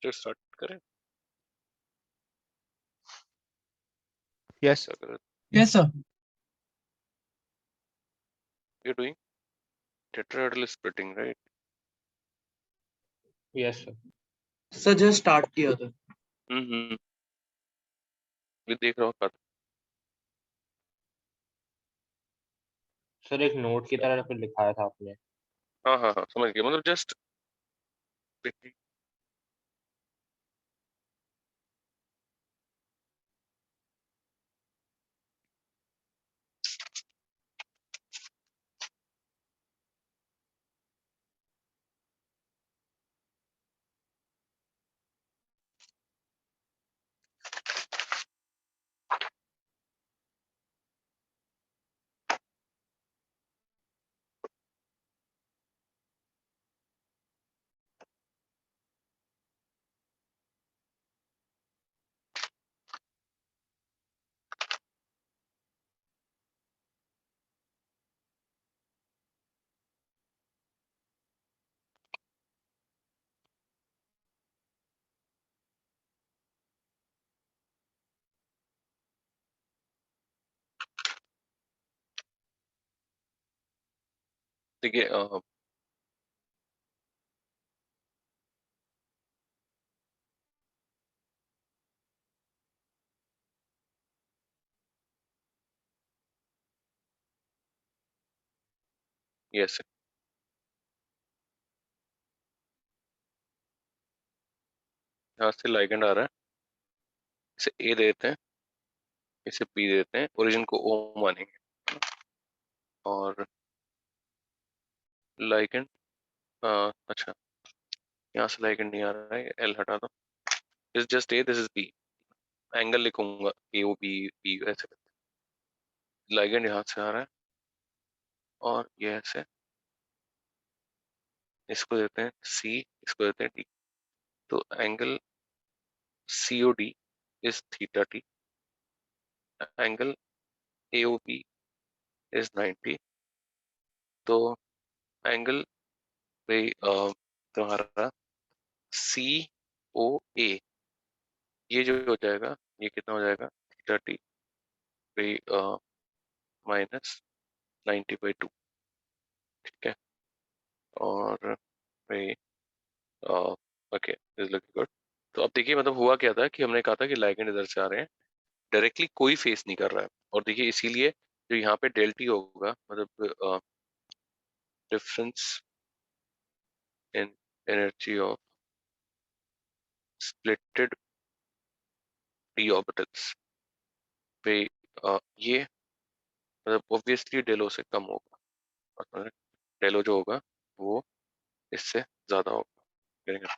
Lecture start करें? Yes. क्या कर Yes, sir. You doing tetrahedral splitting, right? Yes, sir. Sir, just start किया था. ये देख रहा हूँ। सर एक नोट की तरह फिर लिखाया था आपने. हाँ हाँ हाँ, समझ गया। मतलब जस्ट देखिए यस, यहाँ से लाइगेंड आ रहा है, इसे ए देते हैं, इसे पी देते हैं, ओरिजिन को ओ मानेंगे और लाइगेंड अच्छा, यहाँ से लाइगेंड नहीं आ रहा है, एल हटा दो, is just A, this is B, angle लिखूंगा ए ओ बी बी ऐसे। लाइगेंड यहाँ से आ रहा है और ये ऐसे, इसको देते हैं सी, इसको देते हैं डी, तो angle C O D is theta T, angle A O B is 90, तो एंगल तुम्हारा सी ओ ए, ये जो हो जाएगा, ये कितना हो जाएगा, थीटा टी माइनस 90/2, ठीक है। और भाई ओके, इज लुकिंग गुड। तो अब देखिए मतलब हुआ क्या था कि हमने कहा था कि लाइगेंड इधर से आ रहे हैं, डायरेक्टली कोई फेस नहीं कर रहा है, और देखिए इसीलिए जो यहाँ पे डेल्टी होगा, मतलब difference in energy of splitted D orbitals पे, ये मतलब ऑब्वियसली डेलो से कम होगा, डेलो जो होगा वो इससे ज्यादा होगा,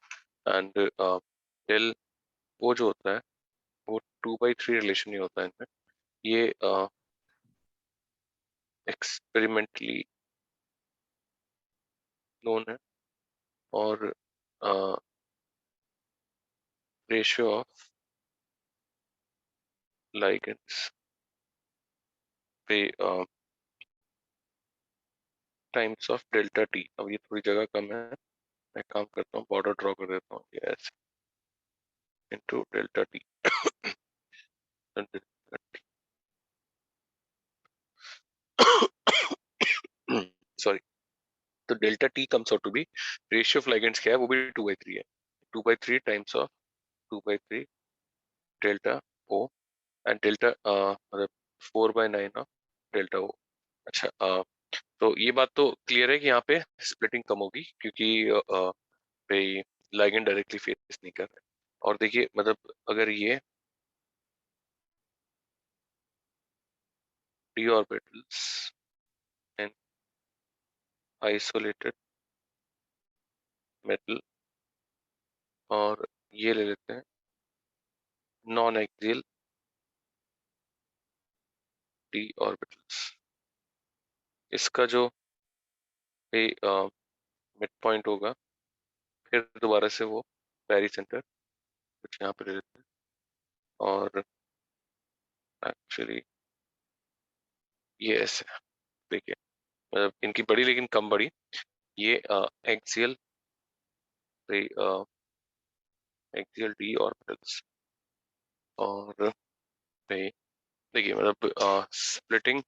एंड डेल वो जो होता है वो 2/3 रिलेशन ही होता है इनमें, ये एक्सपेरिमेंटली नोन है, और रेशियो ऑफ लाइगेंड्स पे टाइम्स ऑफ डेल्टा टी। अब ये थोड़ी जगह कम है, मैं काम करता हूँ, बॉर्डर ड्रॉ कर देता हूँ, ये ऐसे इनटू डेल्टा टी सॉरी। तो delta T comes out to be, ratio of ligands क्या है, वो भी 2/3 है, 2/3 times of 2/3 delta O, and delta मतलब 4/9 ऑफ डेल्टा ओ। अच्छा, तो ये बात तो क्लियर है कि यहाँ पे स्प्लिटिंग कम होगी, क्योंकि भाई लाइगेंड डायरेक्टली फेस नहीं कर रहे। और देखिए मतलब अगर ये D orbitals and isolated metal, और ये ले लेते हैं नॉन एक्सियल डी ऑर्बिटल्स, इसका जो मिड पॉइंट होगा, फिर दोबारा से वो पेरी सेंटर कुछ यहाँ पे ले लेते हैं, और एक्चुअली ये ऐसे देखिए, मतलब इनकी बड़ी लेकिन कम बड़ी, ये एक्सियल एक्सियल डी ऑर्बिटल्स। और भाई देखिए मतलब स्प्लिटिंग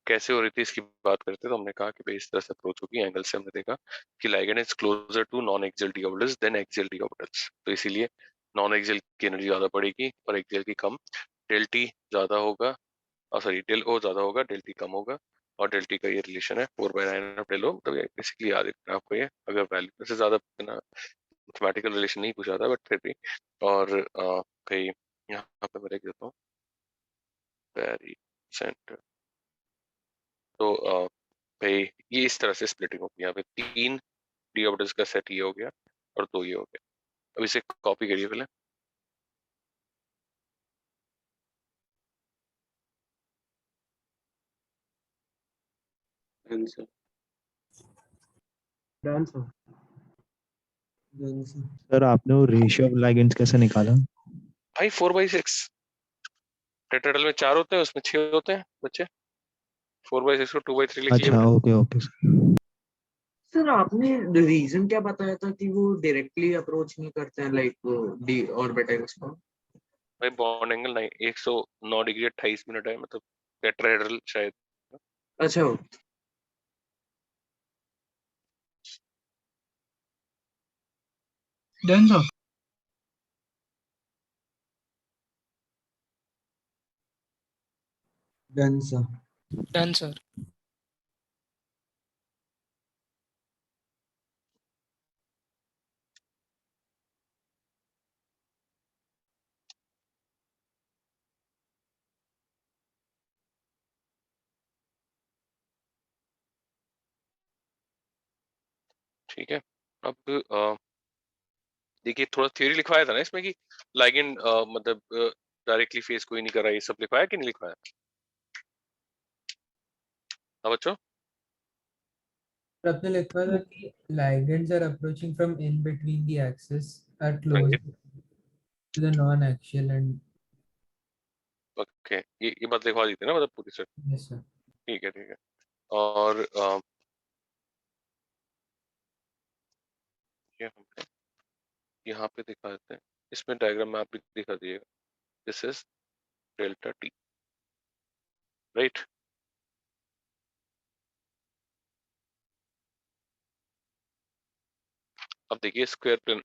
कैसे हो रही थी इसकी बात करते हैं, तो हमने कहा कि भाई इस तरह से अप्रोच होगी। एंगल से हमने देखा कि ligand is closer to non axial D orbitals than axial D orbitals, तो इसीलिए नॉन एक्सियल की एनर्जी ज्यादा पड़ेगी और एक्सियल की कम। डेल टी ज्यादा होगा, सॉरी डेल ओ ज्यादा होगा, डेल टी कम होगा। और डेल टी का ये रिलेशन है 4/9 ऑफ डेल ओ, तो बेसिकली याद रखना आपको ये, अगर वैल्यू से ज्यादा मैथमेटिकल रिलेशन नहीं पूछा था बट फिर भी। और भाई यहाँ पे मैं लिख देता हूँ वेरी सेंटर। तो भाई ये इस तरह से स्प्लिटिंग होगी। यहाँ पे 3 डी ऑर्बिटल्स का सेट ये हो गया और 2 ये हो गया। अब इसे कॉपी करिए पहले। आंसर आंसर आंसर सर आपने वो रेशियो ऑफ लाइगेंड्स कैसे निकाला? भाई 4/6 टेट्राहेड्रल में 4 होते हैं, उसमें 6 होते हैं बच्चे। 4/6 को 2/3 लिख लिया अच्छा मैंने। Okay okay sir. सर आपने रीजन क्या बताया था कि वो डायरेक्टली अप्रोच नहीं करते हैं लाइक डी ऑर्बिटल्स को? भाई बॉन्ड एंगल 109 डिग्री 28 मिनट है, मतलब टेट्राहेड्रल शायद। अच्छा done sir. Done sir. Done sir. ठीक है। अब देखिए थोड़ा थ्योरी लिखवाया था ना इसमें कि लाइगेंड मतलब डायरेक्टली फेस कोई नहीं कर रहा, ये सब लिखवाया कि नहीं लिखवाया? हाँ बच्चों। पर आपने लिखा था कि ligands are approaching from in between the axis are हाँ close जी। to the non-axial and okay, ये बात लिखवा दी थी ना मतलब पूरी से। yes sir. ठीक है ठीक है। और ये हमने यहाँ पे दिखा देते हैं, इसमें डायग्राम में आप भी दिखा दिएगा। This is delta T, right. अब देखिए स्क्वायर प्लेन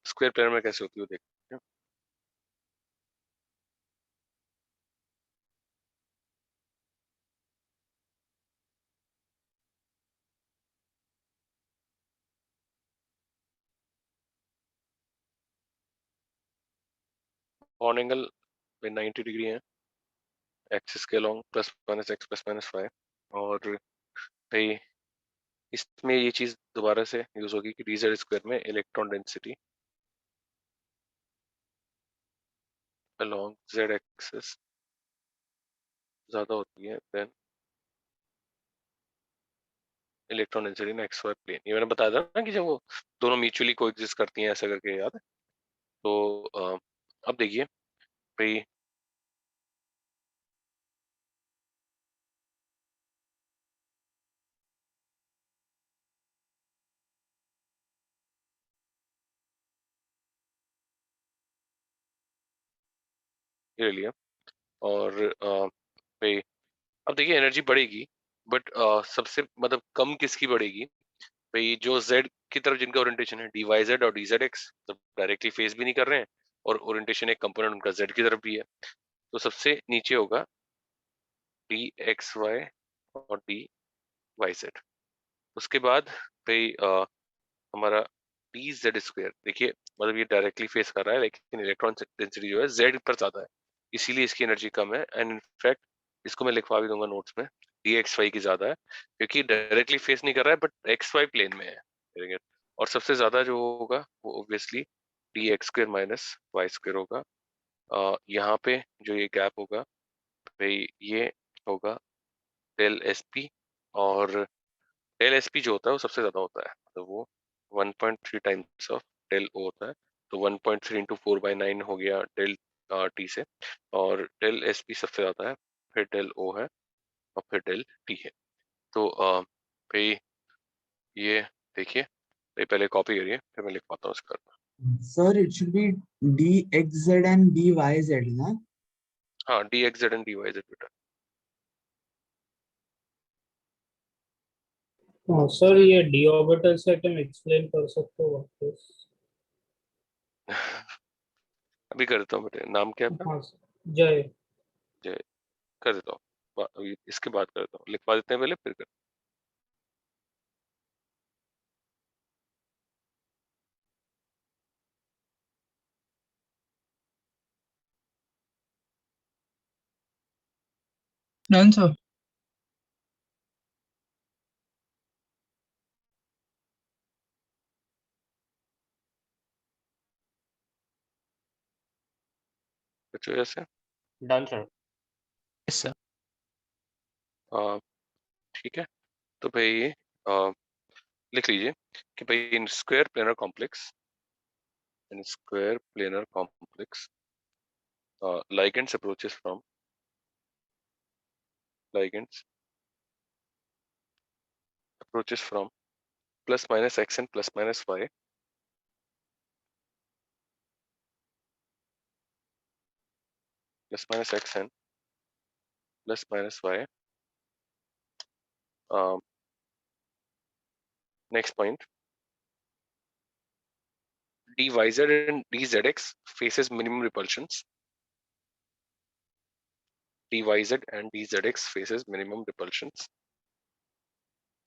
स्क्वायर प्लेन में कैसे होती है देखते हैं। बॉन्ड एंगल 90 डिग्री है एक्सिस के अलॉन्ग, +(x + y). और भाई इसमें ये चीज दोबारा से यूज होगी कि dz स्क्वायर में electron density along z axis ज्यादा होती है than electron density in X Y plane. ये मैंने बताया था ना कि जब वो दोनों म्यूचुअली कोएग्जिस्ट करती हैं ऐसा करके, याद है? तो अब देखिए भाई ये ले लिया। और भाई अब देखिए एनर्जी बढ़ेगी बट सबसे मतलब कम किसकी बढ़ेगी? भाई जो z की तरफ जिनका ओरिएंटेशन है dyz और dzx, तो डायरेक्टली फेस भी नहीं कर रहे हैं और ओरिएंटेशन एक कंपोनेंट उनका z की तरफ भी है, तो सबसे नीचे होगा dxy और dyz। उसके बाद भाई हमारा dz स्क्वायर, देखिए मतलब ये डायरेक्टली फेस कर रहा है लेकिन इलेक्ट्रॉन डेंसिटी जो है z पर ज्यादा है, इसीलिए इसकी एनर्जी कम है। एंड इनफैक्ट इसको मैं लिखवा भी दूंगा नोट्स में, dxy की ज्यादा है क्योंकि डायरेक्टली फेस नहीं कर रहा है बट xy प्लेन में है। और सबसे ज्यादा जो होगा वो ऑब्वियसली dx² - y² होगा। यहाँ पे जो ये गैप होगा भाई ये होगा डेल एस पी। और डेल एस पी जो होता है वो सबसे ज्यादा होता है, तो वो 1.3 टाइम्स ऑफ डेल ओ होता है। तो 1.3 × 4/9 हो गया डेल टी से। और डेल एस पी सबसे ज्यादा है, फिर डेल ओ है और फिर डेल टी है। तो भाई ये देखिए तो ये पहले कॉपी करिए फिर मैं लिखवाता हूँ इसका अर्थ। Sir, it should be dxz and dyz, ना? हाँ dxz and dyz बेटा। हाँ सर, ये डी ऑर्बिटल से तुम एक्सप्लेन कर सकते हो वापस? अभी कर देता हूँ बेटे। नाम क्या है आपका? हाँ सर, जय। जय। कर देता हूँ अभी इसके बाद कर देता हूँ, लिखवा देते हैं पहले फिर कर। Done, sir. कुछ वजह से डन सर। Yes, sir. ठीक है। तो भाई लिख लीजिए कि भाई in square planar complex, in square planar complex ligands approaches from ligands approaches from plus minus x and plus minus y plus minus x and plus minus y. Next point, dyz and dzx faces minimum repulsions. dyz and dzx faces minimum repulsions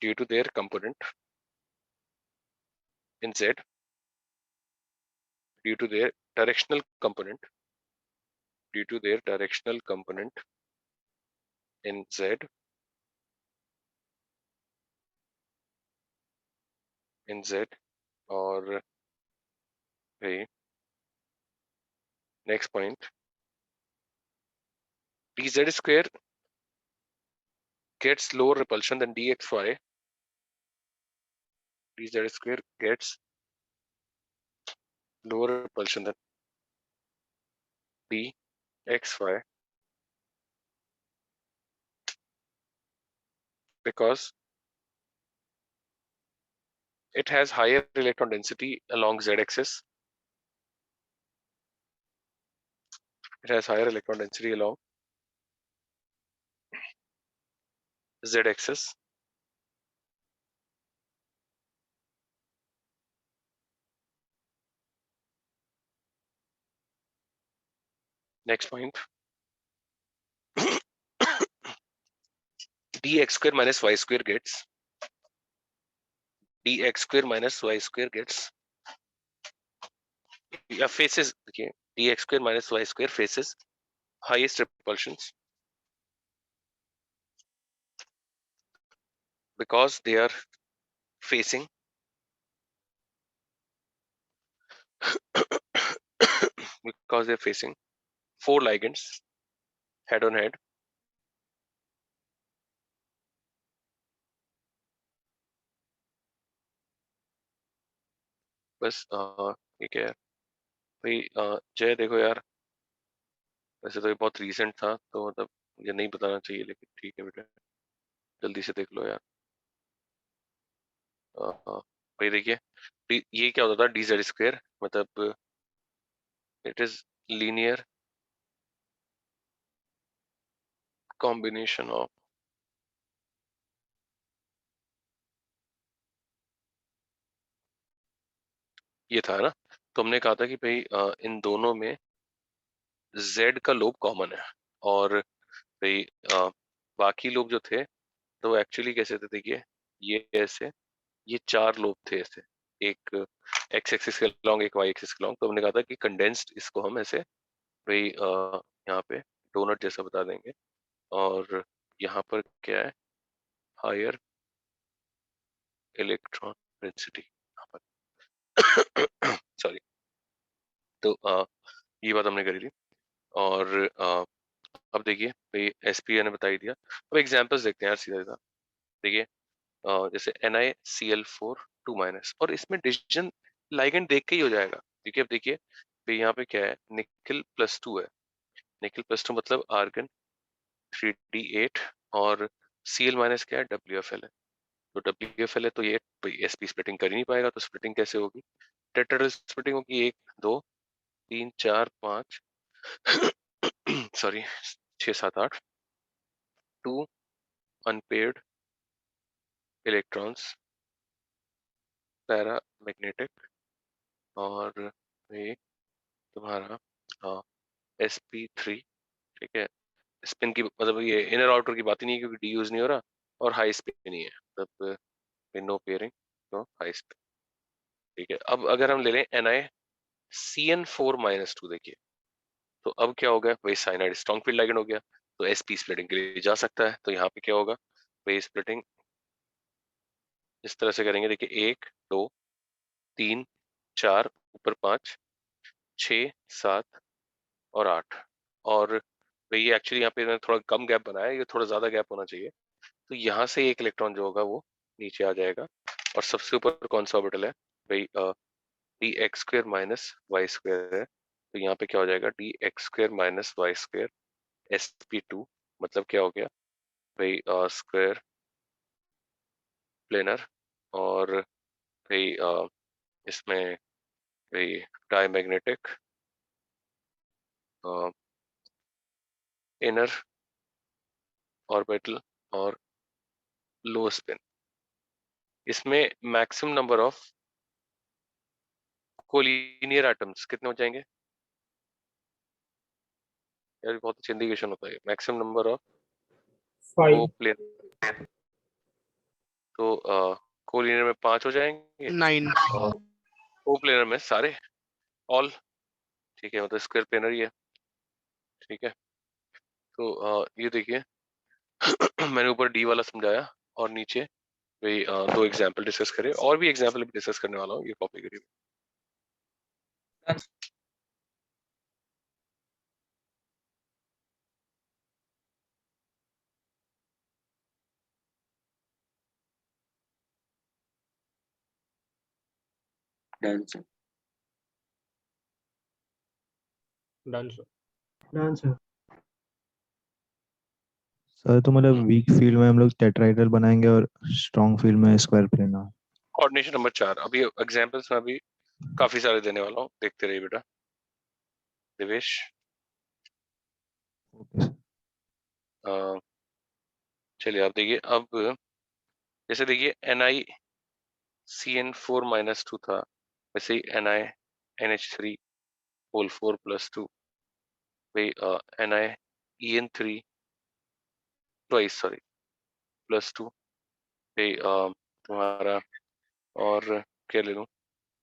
due to their component in z, due to their directional component, due to their directional component in z, in z or hey, next point, dz square gets lower repulsion than dxy. dz square gets lower repulsion than dxy because it has higher electron density along z-axis. It has higher electron density along z-axis. Next point, dx square minus y square gets dx square minus y square gets faces, okay, dx square minus y square faces highest repulsions because they are facing because they're facing four ligands head on head. बस ठीक है भाई। जय देखो यार, वैसे तो ये बहुत रीसेंट था तो मतलब ये नहीं बताना चाहिए, लेकिन ठीक है बेटा जल्दी से देख लो यार। भाई देखिए ये क्या होता था, डी जेड स्क्वायर मतलब it is linear combination of, ये था ना। तो हमने कहा था कि भाई इन दोनों में z का लोब कॉमन है और भाई बाकी लोग जो थे तो एक्चुअली कैसे थे, देखिए ये ऐसे, ये चार लोब थे ऐसे, एक एक्स एक्सिस के लॉन्ग एक वाई एक्सिस के लॉन्ग। तो हमने कहा था कि कंडेंस्ड इसको हम ऐसे भाई यहाँ पे डोनट जैसा बता देंगे और यहाँ पर क्या है, हायर इलेक्ट्रॉन डेंसिटी यहाँ पर सॉरी। तो ये बात हमने करी थी और अब देखिए भाई एसपीए ने बता ही दिया। अब एग्जांपल्स देखते हैं यार सीधा सीधा। देखिए जैसे NiCl4 2 माइनस, और इसमें डिसीजन लाइगेंड देख के ही हो जाएगा क्योंकि अब देखिए भाई यहाँ पे क्या है, निकल +2 है, निकल +2 मतलब आर्गन 3d8 और Cl माइनस क्या है, WFL है। तो WFL है तो ये sp स्प्लिटिंग कर ही नहीं पाएगा, तो स्प्लिटिंग कैसे होगी? टेट्राहेड्रल स्प्लिटिंग होगी 1 2 3 4 5 सॉरी 6 7 8 2 अनपेयर्ड इलेक्ट्रॉन्स पैरामैग्नेटिक और ये तुम्हारा sp3, ठीक है। स्पिन की मतलब ये इनर आउटर की बात ही नहीं है क्योंकि डी यूज नहीं हो रहा, और हाई स्पिन ही है, मतलब नो पेयरिंग तो हाई स्पिन, ठीक है। अब अगर हम ले लें NiCN4-2, देखिए तो अब क्या होगा, वही साइनाइड स्ट्रॉन्ग फील्ड लिगेंड हो गया, तो sp स्प्लिटिंग के लिए जा सकता है। तो यहाँ पे क्या होगा, वही स्प्लिटिंग इस तरह से करेंगे, देखिए 1 2 3 4 ऊपर 5 6 7 और 8, और वही एक्चुअली यहाँ पे मैंने थोड़ा कम गैप बनाया है, ये थोड़ा ज्यादा गैप होना चाहिए। तो यहाँ से एक इलेक्ट्रॉन जो होगा वो नीचे आ जाएगा, और सबसे ऊपर कौन सा ऑर्बिटल है भाई, dx² - y² है, तो यहाँ पे क्या हो जाएगा, dx² - y² sp2, मतलब क्या हो गया भाई, स्क्वायर प्लेनर, और भाई इसमें भाई डायमैग्नेटिक इनर ऑर्बिटल और लो स्पिन। इसमें maximum number of collinear atoms कितने हो जाएंगे यार, बहुत अच्छा इंडिकेशन होता है, मैक्सिमम नंबर ऑफ 5. कोप्लेनर, तो कोलिनियर में 5 हो जाएंगे 9. और कोप्लेनर में सारे ऑल, ठीक है, मतलब स्क्वायर प्लेनर ही है, ठीक है। तो ये देखिए मैंने ऊपर डी वाला समझाया और नीचे वही 2 एग्जाम्पल डिस्कस करे, और भी एग्जाम्पल डिस्कस करने वाला हूँ, ये कॉपी करिए। Done sir. Done, sir. Done sir. Sir तो मतलब वीक फील्ड में हम लोग टेट्राहेड्रल बनाएंगे और स्ट्रॉन्ग फील्ड में स्क्वायर प्लेनर। कोऑर्डिनेशन नंबर 4, अभी एग्जाम्पल्स में अभी काफी सारे देने वाला हूँ, देखते रहिए बेटा दिवेश। Okay sir. चलिए आप देखिए, अब जैसे देखिए NiCN4-2 था, वैसे ही NiNH3 होल 4+2, भाई NiEN3 ट्वाइस, सॉरी +2, भाई तुम्हारा और क्या ले लूँ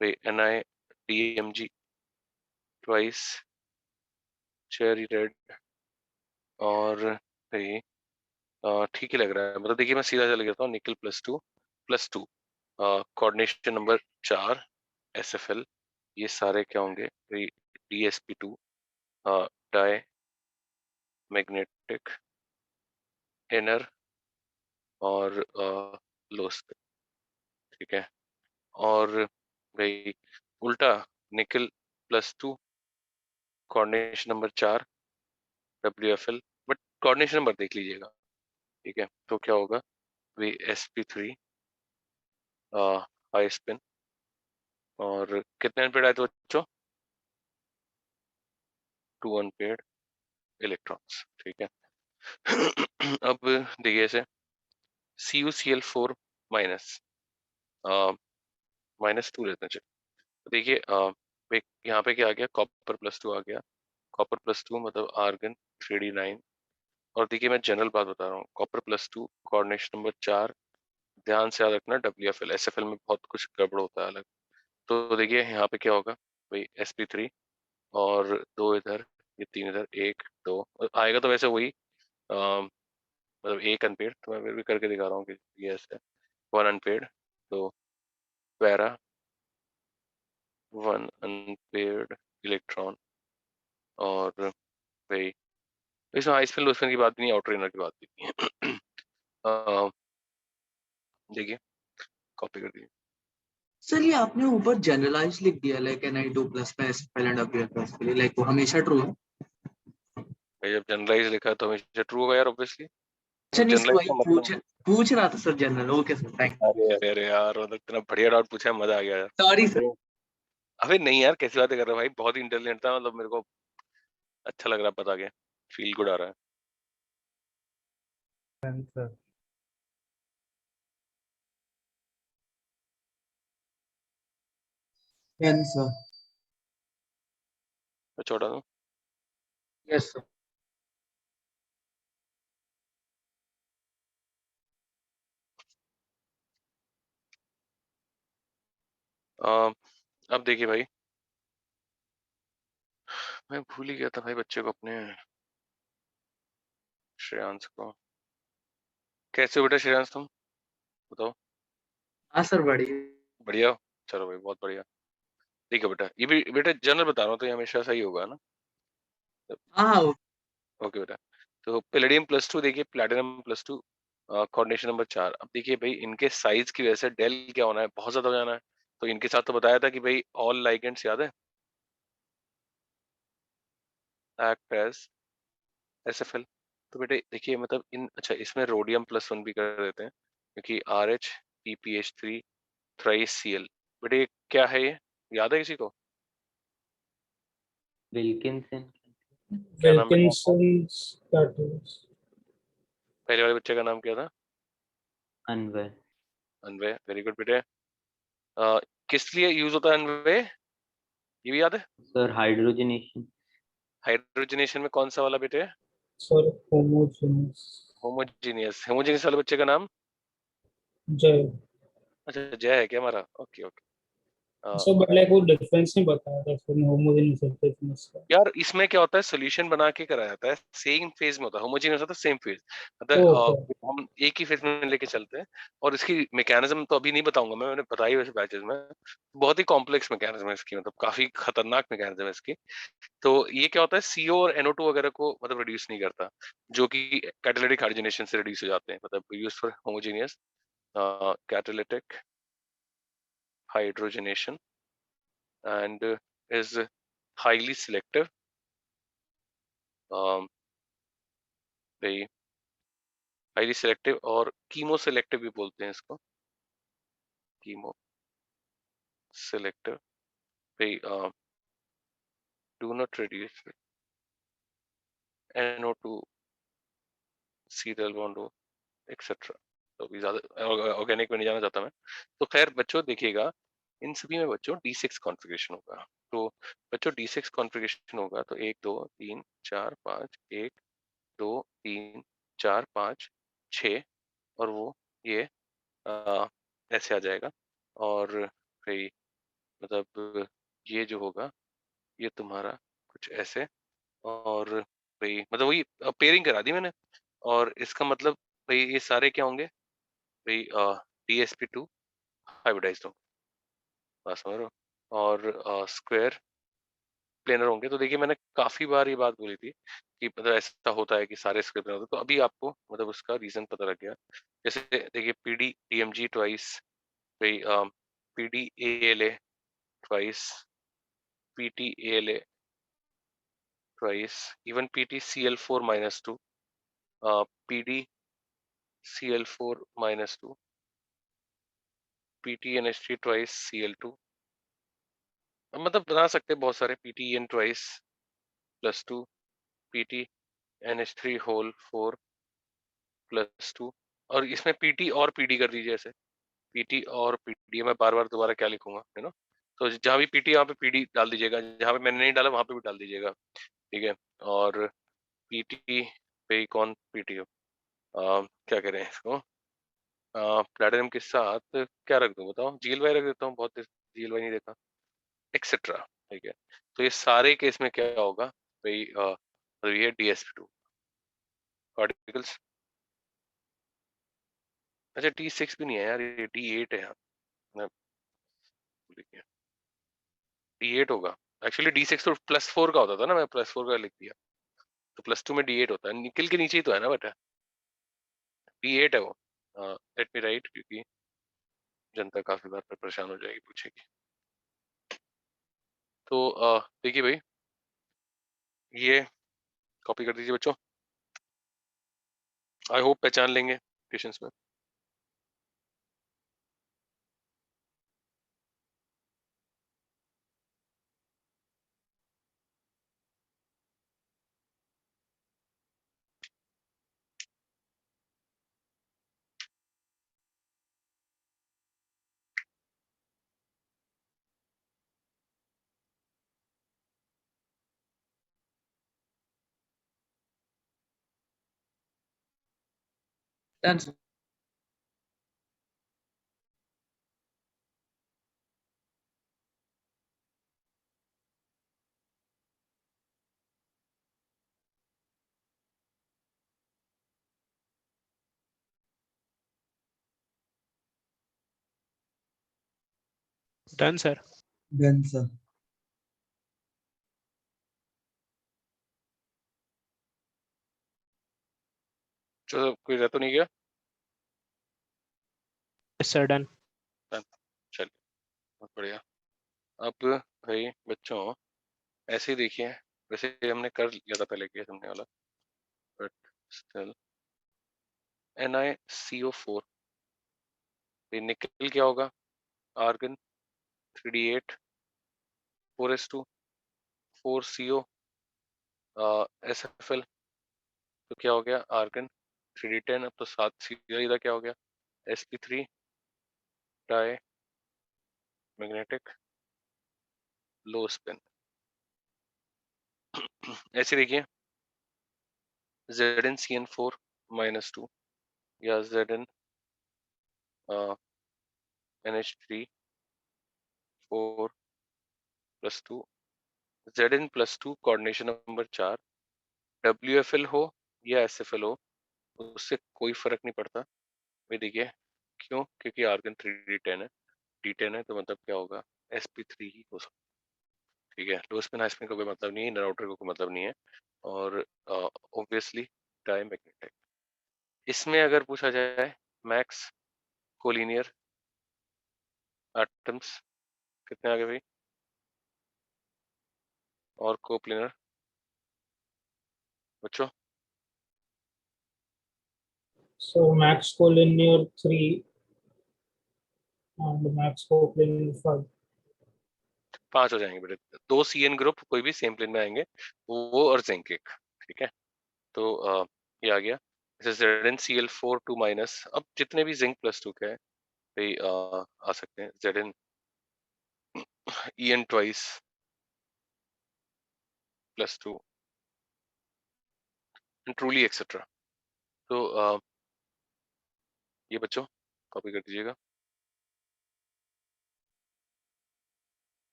भाई, NiDMG ट्वाइस चेरी रेड, और भाई ठीक ही लग रहा है, मतलब देखिए मैं सीधा चले जाता हूँ, निकल +2 कोऑर्डिनेशन नंबर 4 SFL, ये सारे क्या होंगे भाई, DSP2 डाई मैग्नेटिक इनर और लो स्पिन, ठीक है। और भाई उल्टा निकल +2 coordination number 4 WFL, but coordination number देख लीजिएगा, ठीक है। तो क्या होगा भाई, sp3 हाई स्पिन, और कितने अनपेड आए थे बच्चों, 2 अनपेड इलेक्ट्रॉन्स, ठीक है। अब देखिए ऐसे CuCl4 माइनस -2 लेते हैं, तो देखिए यहाँ पे क्या आ गया, कॉपर +2 आ गया, कॉपर +2 मतलब आर्गन 3d9, और देखिए मैं जनरल बात बता रहा हूँ, कॉपर +2 कोऑर्डिनेशन नंबर 4, ध्यान से याद रखना, WFL SFL में बहुत कुछ गड़बड़ होता है अलग। तो देखिए यहाँ पे क्या होगा भाई, sp3 और 2 इधर, ये 3 इधर, 1 2 आएगा, तो वैसे वही मतलब 1 अनपेड, तो मैं फिर भी करके दिखा रहा हूँ कि ये ऐसे 1 अनपेड, तो पैरा 1 अनपेड इलेक्ट्रॉन, और भाई इसमें हाई स्पिन लो स्पिन की बात भी नहीं, आउटर इनर की बात भी नहीं है। देखिए कॉपी कर दीजिए। सर ये आपने ऊपर जनरलाइज लिख दिया लाइक Ni2+ में SFL एंड WFS के लिए, लाइक वो हमेशा ट्रू है? भाई जब जनरलाइज लिखा है तो हमेशा ट्रू होगा यार, ऑब्वियसली। अच्छा नहीं, जनरलाइज वही का मतलब पूछ रहा था sir general. Okay sir, thank अरे अरे अरे यार, मतलब इतना बढ़िया डाउट पूछा है, मजा आ गया यार। Sorry sir. अबे नहीं यार, कैसी बातें कर रहे हो भाई, बहुत ही इंटेलिजेंट था, मतलब मेरे को अच्छा लग रहा है बता के, फील गुड आ रहा है। आंसर। आंसर। तो छोटा दो। Yes sir. अब देखिए भाई, मैं भूल ही गया था भाई बच्चे को अपने, श्रेयांश को। कैसे हो बेटा श्रेयांश, तुम बताओ। हाँ सर, बढ़िया। बढ़िया हो? चलो भाई, बहुत बढ़िया। ठीक है बेटा, ये भी बेटा जनरल बता रहा हूँ तो ये हमेशा सही होगा ना। हाँ ओके बेटा, तो पैलेडियम +2 देखिए, प्लैटिनम +2, कोऑर्डिनेशन नंबर 4। अब देखिए भाई, इनके साइज की वजह से डेल क्या होना है, बहुत ज्यादा हो जाना है। तो इनके साथ तो बताया था कि भाई ऑल लाइगेंड्स, याद है, एक्ट एज SFL। तो बेटे देखिए, मतलब इन, अच्छा इसमें रोडियम +1 भी कर देते हैं, क्योंकि RH PPH3 थ्राइस Cl। बेटे ये क्या है, ये याद है किसी को? विल्किंसन। क्या नाम बेटा आपका? विल्किंसन्स पैटर्न्स। पहले वाले बच्चे का नाम क्या था? अनवर। अनवे, वेरी गुड बेटे। किस लिए यूज होता है अनवे, ये भी याद है? Sir hydrogenation. हाइड्रोजनेशन में कौन सा वाला बेटे? Sir homogeneous. होमोजीनियस वाले बच्चे का नाम? जय। अच्छा जय है क्या हमारा? Okay okay. Sir but like वो डिफरेंस नहीं बताया था सर होमोजेनस हेटेरोजेनस का। यार इसमें क्या होता है, सोल्यूशन बना के कराया जाता है, सेम फेज में होता है। होमोजीनियस होता है सेम फेज, मतलब ओके। हम एक ही फेज में लेके चलते हैं। और इसकी मैकेनिज्म तो अभी नहीं बताऊंगा मैं, मैंने बताई वैसे बैचेस में। बहुत ही कॉम्प्लेक्स मैकेनिज्म है इसकी, मतलब काफी खतरनाक मैकेनिज्म है इसकी। तो ये क्या होता है, CO और NO2 वगैरह को मतलब रिड्यूस नहीं करता, जो कि कैटालिटिक हाइड्रोजनेशन से रिड्यूस हो जाते हैं, मतलब use for homogeneous catalytic hydrogenation and is highly selective, um, very highly selective, और कीमो सेलेक्टिव भी बोलते हैं इसको, chemo selective, very do not reduce NO2 serial bond etcetera. तो अभी ज्यादा ऑर्गेनिक में नहीं जाना चाहता मैं। तो खैर बच्चों देखिएगा, इन सभी में बच्चों D6 कॉन्फ़िगरेशन होगा। तो बच्चों D6 कॉन्फ़िगरेशन होगा तो 1 2 3 4 5, 1 2 3 4 5 6, और वो ये आ, ऐसे आ जाएगा। और भाई मतलब ये जो होगा, ये तुम्हारा कुछ ऐसे, और भाई मतलब वही पेयरिंग करा दी मैंने। और इसका मतलब भाई ये सारे क्या होंगे भाई, DsP2 हाइब्रिडाइज्ड होंगे, बात समझ रहे हो, और स्क्वायर प्लेनर होंगे। तो देखिए मैंने काफी बार ये बात बोली थी कि मतलब ऐसा होता है कि सारे स्क्वायर प्लेनर होते हैं, तो अभी आपको मतलब उसका रीजन पता लग गया। जैसे देखिए PD DMG ट्वाइस, भाई PD ALA twice, PT ALA twice, even PT CL4-2, PD CL4-2, PT NH3 twice CL2। मतलब बना सकते हैं बहुत सारे, PT EN twice +2, PT NH3 whole 4 +2, और इसमें PT और PD कर दीजिए ऐसे, PT और PD। मैं बार बार दोबारा क्या लिखूंगा, है ना। तो जहाँ भी PT यहाँ पे PD डाल दीजिएगा, जहाँ पे मैंने नहीं डाला वहां पे भी डाल दीजिएगा, ठीक है। और PT पे कौन PT हो, क्या करें इसको, प्लेटिनम के साथ क्या रख दूं बताओ, GLY रख देता हूँ, बहुत GLY नहीं देखा, एक्सेट्रा, ठीक है। तो ये सारे केस में क्या होगा भाई, तो ये DsP2 पार्टिकल्स। अच्छा D6 भी नहीं है यार, ये D8 है यार, मैं भूल गया। D8 होगा एक्चुअली, D6 तो +4 का होता था ना, मैं +4 का लिख दिया। तो +2 में D8 होता है, निकल के नीचे ही तो है ना बेटा, D8 है वो। लेट मी राइट, क्योंकि जनता काफी बार परेशान हो जाएगी, पूछेगी। तो देखिए भाई, ये कॉपी कर दीजिए बच्चों, आई होप पहचान लेंगे क्वेश्चंस में। Done, sir. Done, sir. Done, sir. चलो कोई रह तो नहीं गया? Yes, sir. Done. चलिए बहुत बढ़िया। अब भाई बच्चों ऐसे ही देखिए, वैसे हमने कर लिया था पहले केस हमने वाला, बट स्टिल NiCO4 ये निकल क्या होगा? Argon 3D8 4s2 4CO SFL, तो क्या हो गया? आर्गन 3D10, अब तो 7 सीधा इधर क्या हो गया? sp3 डाई मैग्नेटिक लो स्पिन। ऐसे देखिए ZnCN4 -2 या Zn NH3 4 + 2 Zn+2 coordination number 4 WFL हो या SFL हो उससे कोई फर्क नहीं पड़ता। भाई देखिए क्यों? क्योंकि आर्गन 3D10 है, D10 है, तो मतलब क्या होगा? sp3 ही हो सकता है। ठीक है, लो स्पिन हाई स्पिन का कोई मतलब नहीं है, इनर आउटर का कोई मतलब नहीं है, और ऑब्वियसली डाई मैग्नेटिक। इसमें अगर पूछा जाए मैक्स कोलिनियर एटम्स कितने आ गए भाई, और कोप्लिनर बच्चों? So max collinear 3 and max coplanar 5. 5 हो जाएंगे बेटे, 2 CN ग्रुप कोई भी सेम प्लेन में आएंगे, वो और जिंक एक। ठीक है, तो ये आ गया। जैसे ZnCl4 2 माइनस, अब जितने भी जिंक +2 के हैं भाई आ सकते हैं, Zn En twice +2 and truly etcetera. तो ये बच्चों कॉपी कर दीजिएगा।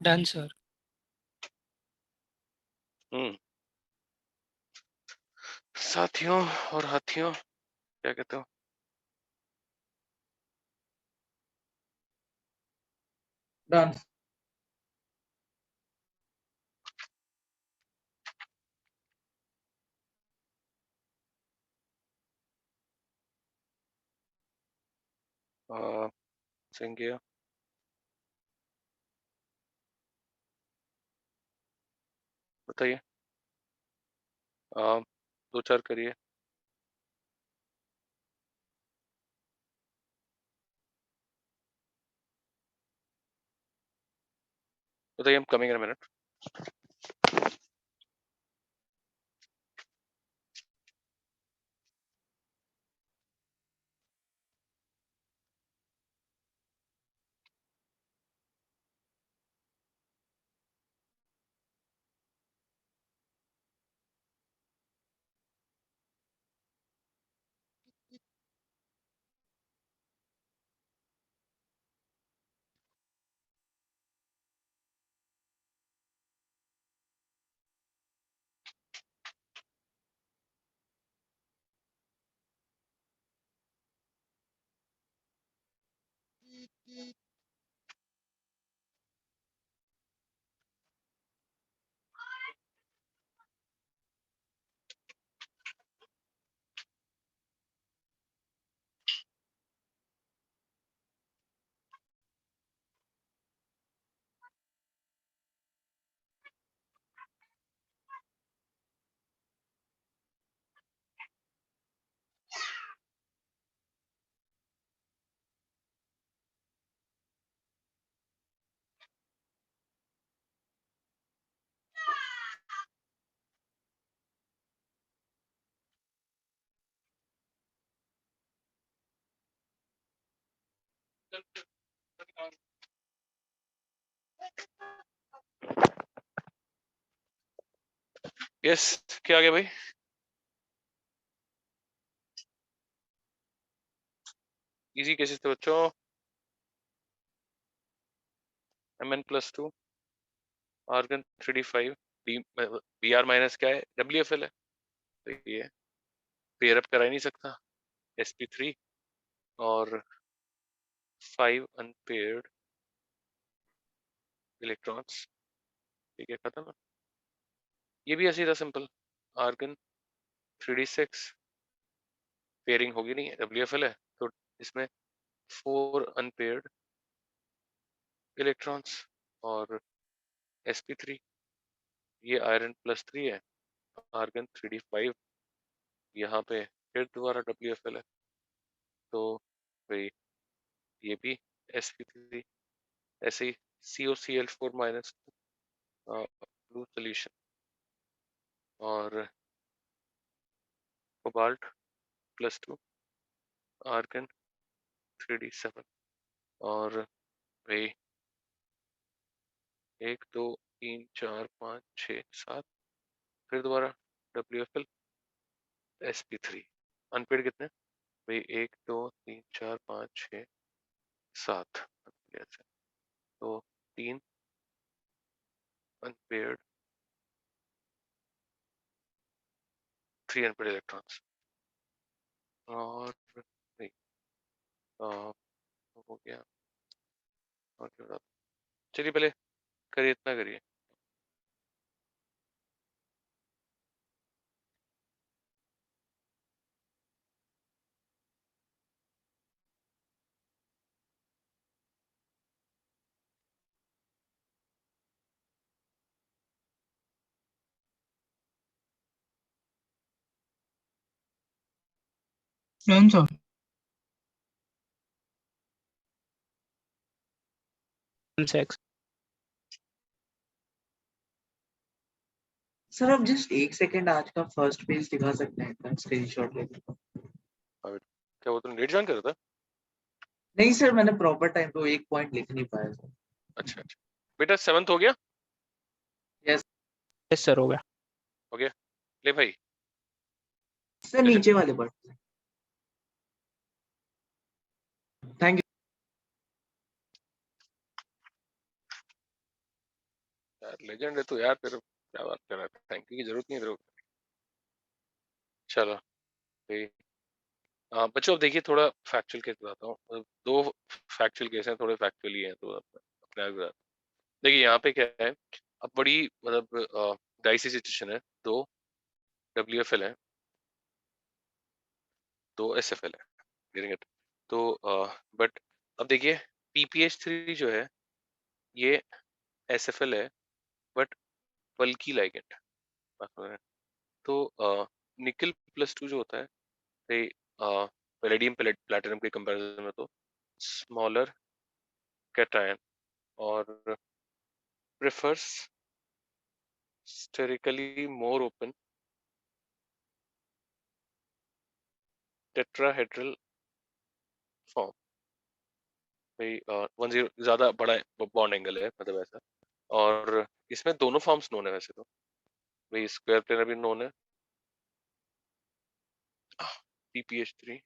Done, sir. साथियों और हाथियों क्या कहते हो? Done. सिंह बताइए, 2-4 करिए। बताइए, I'm coming in a minute. Yes, क्या आ गया भाई? इजी केसेस थे बच्चों। Mn+2 argon 3d5 Br minus क्या है? WFL है, तो ये पेयर अप करा ही नहीं सकता। sp3 और 5 अनपेयर्ड इलेक्ट्रॉन्स, ठीक है, खत्म। ये भी ऐसे ही था, सिंपल। आर्गन 3d6 पेयरिंग होगी नहीं, WFL है, तो इसमें 4 अनपेयर्ड इलेक्ट्रॉन्स और sp3, ये आयरन +3 है, आर्गन 3d5, यहाँ पे फिर दोबारा WFL है, तो भाई ये भी sp3, ऐसे ही COCl4 माइनस ब्लू सोल्यूशन और कोबाल्ट +2 आर्गन 3d7 और भाई 1 2 3 4 5 6 7 फिर दोबारा WFL sp3। अनपेड कितने भाई? 1 2 3 4 5 6 7, तो 3 अनपेयर्ड 3 अनपेयर्ड इलेक्ट्रॉन्स और भाई हो गया। और क्या बता, चलिए पहले करिए, इतना करिए। Done, sir. Sex. सर आप जस्ट 1 सेकंड आज का फर्स्ट पेज दिखा सकते हैं, स्क्रीनशॉट लेके? क्या वो तुम लेट ज्वाइन कर रहा था? नहीं सर, मैंने प्रॉपर टाइम पे एक पॉइंट लिख नहीं पाया सर। अच्छा अच्छा बेटा, 7th हो गया? Yes, sir, हो गया। हो गया, ले भाई। सर नीचे वाले पर। Thank you. यार लेजेंड है तू यार, तेरे क्या बात कर रहा है, थैंक यू की जरूरत नहीं है तेरे को। चलो भाई, बच्चों अब देखिए, थोड़ा फैक्चुअल केस बताता हूँ। 2 फैक्चुअल केस हैं, थोड़े फैक्चुअली हैं, तो अपने आप बताता हूँ। देखिए यहाँ पे क्या है, अब बड़ी मतलब डाइसी सिचुएशन है। 2 WFL है, 2 SFL है, getting it? तो बट अब देखिए PPH3 जो है ये SFL है, बट बल्कि लाइगेंड। तो निकल +2 जो होता है, पैलेडियम प्लैटिनम के कंपैरिजन में तो स्मॉलर कैटायन और prefers sterically more open tetrahedral form. भाई 10 ज्यादा बड़ा बॉन्ड एंगल है, मतलब ऐसा। और इसमें दोनों फॉर्म्स नोन है वैसे तो। भाई स्क्वायर प्लेनर भी नोन है, PPH3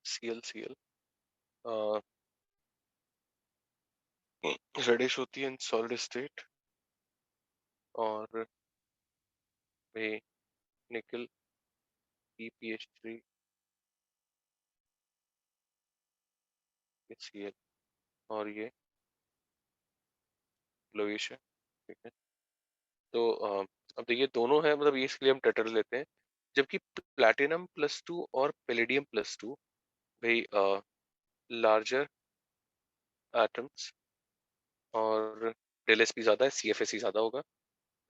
ClCl रेडिश होती है इन सॉलिड स्टेट, और भाई निकल PPH3 Cl, और ये ब्लूइश है, ठीक है। तो अब देखिए दोनों है, मतलब इसके लिए हम टेट्रा लेते हैं, जबकि प्लैटिनम +2 और पैलेडियम +2 भाई लार्जर एटम्स और डेल एस पी ज्यादा है, CFSE ज्यादा होगा,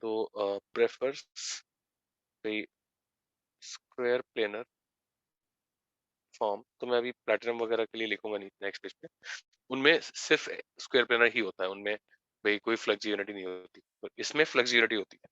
तो प्रेफर्स भाई स्क्वायर प्लेनर फॉर्म। तो मैं अभी प्लैटिनम वगैरह के लिए लिखूंगा नहीं नेक्स्ट पेज पे, उनमें सिर्फ स्क्वायर प्लेनर ही होता है, उनमें भाई कोई फ्लक्स यूनिटी नहीं होती, तो इसमें फ्लक्स यूनिटी होती है।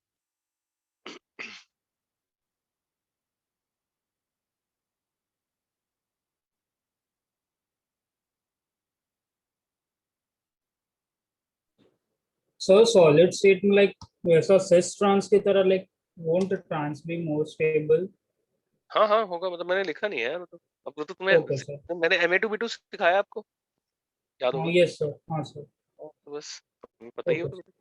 So solid state में like वैसा cis trans की तरह like won't trans be more stable? हाँ हाँ होगा, मतलब मैंने लिखा नहीं है मतलब, अब वो तो तुम्हें Okay sir. मैंने Ma2B2 सिखाया आपको, याद होगा Yes sir. हाँ sir. तो बस तुम्हें पता ही Okay. होगा।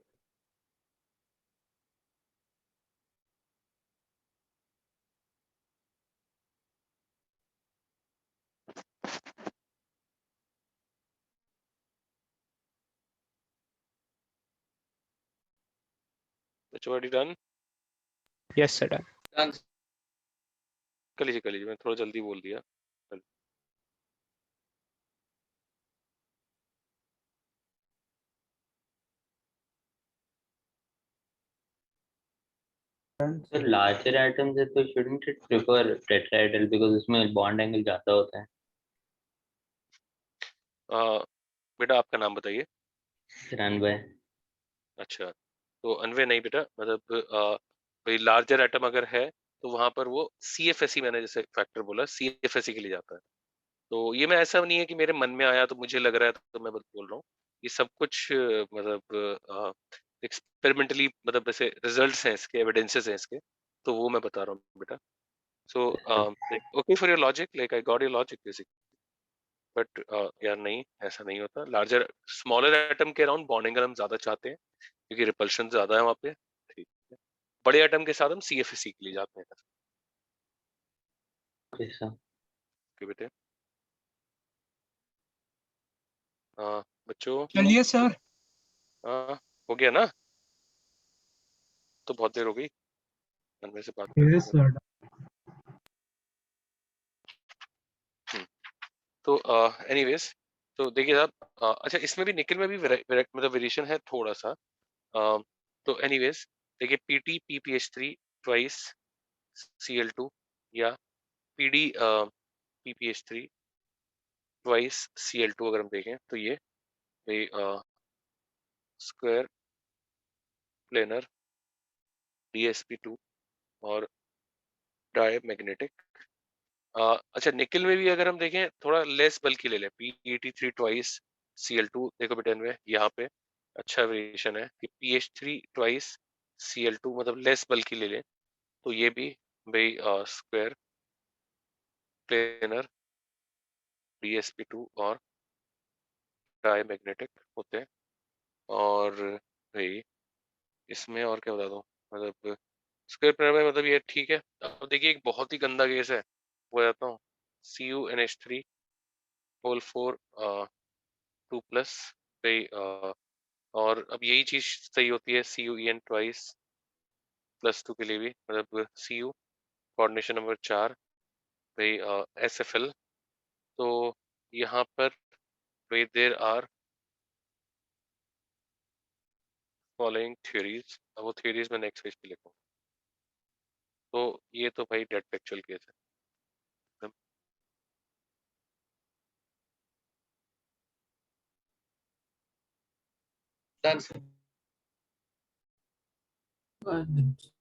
already done? Yes, sir. Done. कर लीजिए, मैं थोड़ा जल्दी बोल दिया। So larger atoms है तो shouldn't it prefer tetrahedral because उसमें bond angle ज्यादा होता है। बेटा आपका नाम बताइए। रनवे। अच्छा, तो अनवे नहीं बेटा, मतलब भाई लार्जर एटम अगर है तो वहां पर वो CFSE, मैंने जैसे फैक्टर बोला CFSE के लिए जाता है। तो ये मैं ऐसा नहीं है कि मेरे मन में आया तो मुझे लग रहा है तो मैं बस बोल रहा हूँ। ये सब कुछ मतलब एक्सपेरिमेंटली, मतलब जैसे रिजल्ट्स हैं इसके, एविडेंसेस हैं इसके, तो वो मैं बता रहा हूँ बेटा। So okay for your logic, like I got your logic basic, but यार नहीं, ऐसा नहीं होता। लार्जर स्मॉलर एटम के अराउंड बॉन्डिंग हम ज्यादा चाहते हैं क्योंकि रिपल्शन ज्यादा है वहाँ पे, ठीक है। बड़े एटम के साथ हम CFSE के लिए जाते हैं। ऐसा। ओके बेटे। बच्चों चलिए सर। हो गया ना, तो बहुत देर हो गई अनवे से बात Yes, करते sir. हैं। तो एनीवेज, तो देखिए साहब, अच्छा इसमें भी निकल में भी मतलब वेरिएशन है थोड़ा सा। तो एनीवेज देखिए, PT PPH3 ट्वाइस Cl2, या PD PPH3 ट्वाइस Cl2, अगर हम देखें तो ये स्क्वायर प्लेनर DsP2 और डाई मैग्नेटिक। अच्छा निकल में भी अगर हम देखें थोड़ा लेस बल्कि ले लें, PET3 ट्वाइस Cl2, देखो बेटा में यहाँ पे अच्छा वेरिएशन है कि PH3 ट्वाइस Cl2, मतलब लेस बल्कि ले लें तो ये भी भाई स्क्वायर प्लेनर DsP2 और डाई मैग्नेटिक होते हैं। और भाई इसमें और क्या बता दूं, मतलब स्क्वायर प्लेनर में मतलब ये ठीक है। अब देखिए एक बहुत ही गंदा केस है, वो बताता हूँ। CuNH3 होल 4 2+ भाई, और अब यही चीज सही होती है CuEn ट्वाइस +2 के लिए भी, मतलब Cu कोऑर्डिनेशन नंबर 4 भाई SFL। तो यहाँ पर भाई देर आर फॉलोइंग थ्योरीज, अब वो थ्योरीज मैं नेक्स्ट पेज पे लिखूँ। तो ये तो भाई डेड फैक्चुअल केस है एकदम। Done, sir. 1 minute.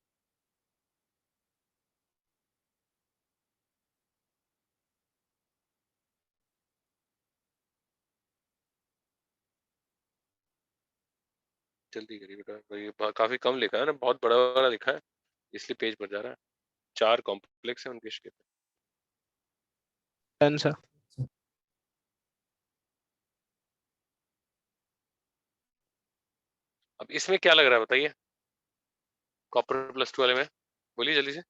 जल्दी करिए बेटा, भाई काफी कम लिखा है ना, बहुत बड़ा बड़ा लिखा है इसलिए पेज पर जा रहा है। 4 कॉम्प्लेक्स है उनके शेप। Done, sir. अब इसमें क्या लग रहा है बताइए, कॉपर +2 वाले में, बोलिए जल्दी से,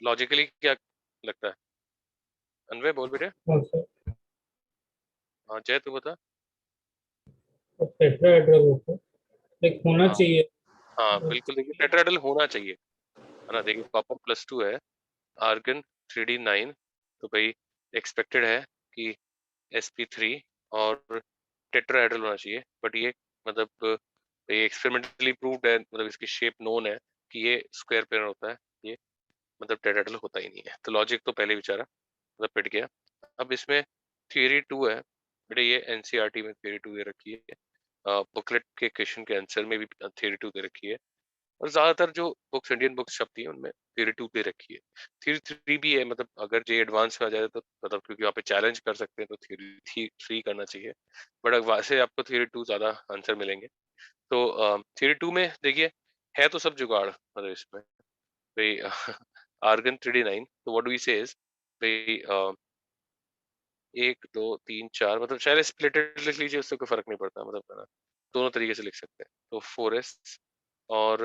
लॉजिकली क्या लगता है? अनवे बोल बेटे। हाँ sir. हाँ जय तू बता। तो टेट्राहेड्रल होता है, like होना हाँ चाहिए। हाँ बिल्कुल, देखिए टेट्राहेड्रल होना चाहिए, है ना। देखिए कॉपर +2 है, आर्गन 3D9, तो भाई एक्सपेक्टेड है कि sp3 और टेट्राहेड्रल होना चाहिए। बट ये मतलब ये एक्सपेरिमेंटली प्रूव्ड है, मतलब इसकी शेप नोन है कि ये स्क्वायर पेयर होता है, ये मतलब टेट्राहेड्रल होता ही नहीं है। तो लॉजिक तो पहले बेचारा मतलब पिट गया। अब इसमें थियरी 2 है बेटे, ये NCERT में थियरी 2 दे रखी है, बुकलेट के क्वेश्चन के आंसर में भी थियरी 2 दे रखी है। और ज्यादातर जो बुक्स इंडियन बुक्स छपती है उनमें थ्योरी 2 दे रखी है। थ्योरी 3 भी है, मतलब अगर जे एडवांस में आ जाए तो मतलब क्योंकि वहाँ पे चैलेंज कर सकते हैं तो थ्योरी 3 करना चाहिए, बट वैसे आपको थ्योरी 2 ज्यादा आंसर मिलेंगे। तो थ्योरी 2 में देखिए है तो सब जुगाड़, मतलब इसमें भाई आर्गन 3d9, तो व्हाट डू वी से इज भाई 1 2 3 4, मतलब चाहे स्प्लिटेड लिख लीजिए, उससे कोई फर्क नहीं पड़ता, मतलब है ना, दोनों तरीके से लिख सकते हैं। तो 4s और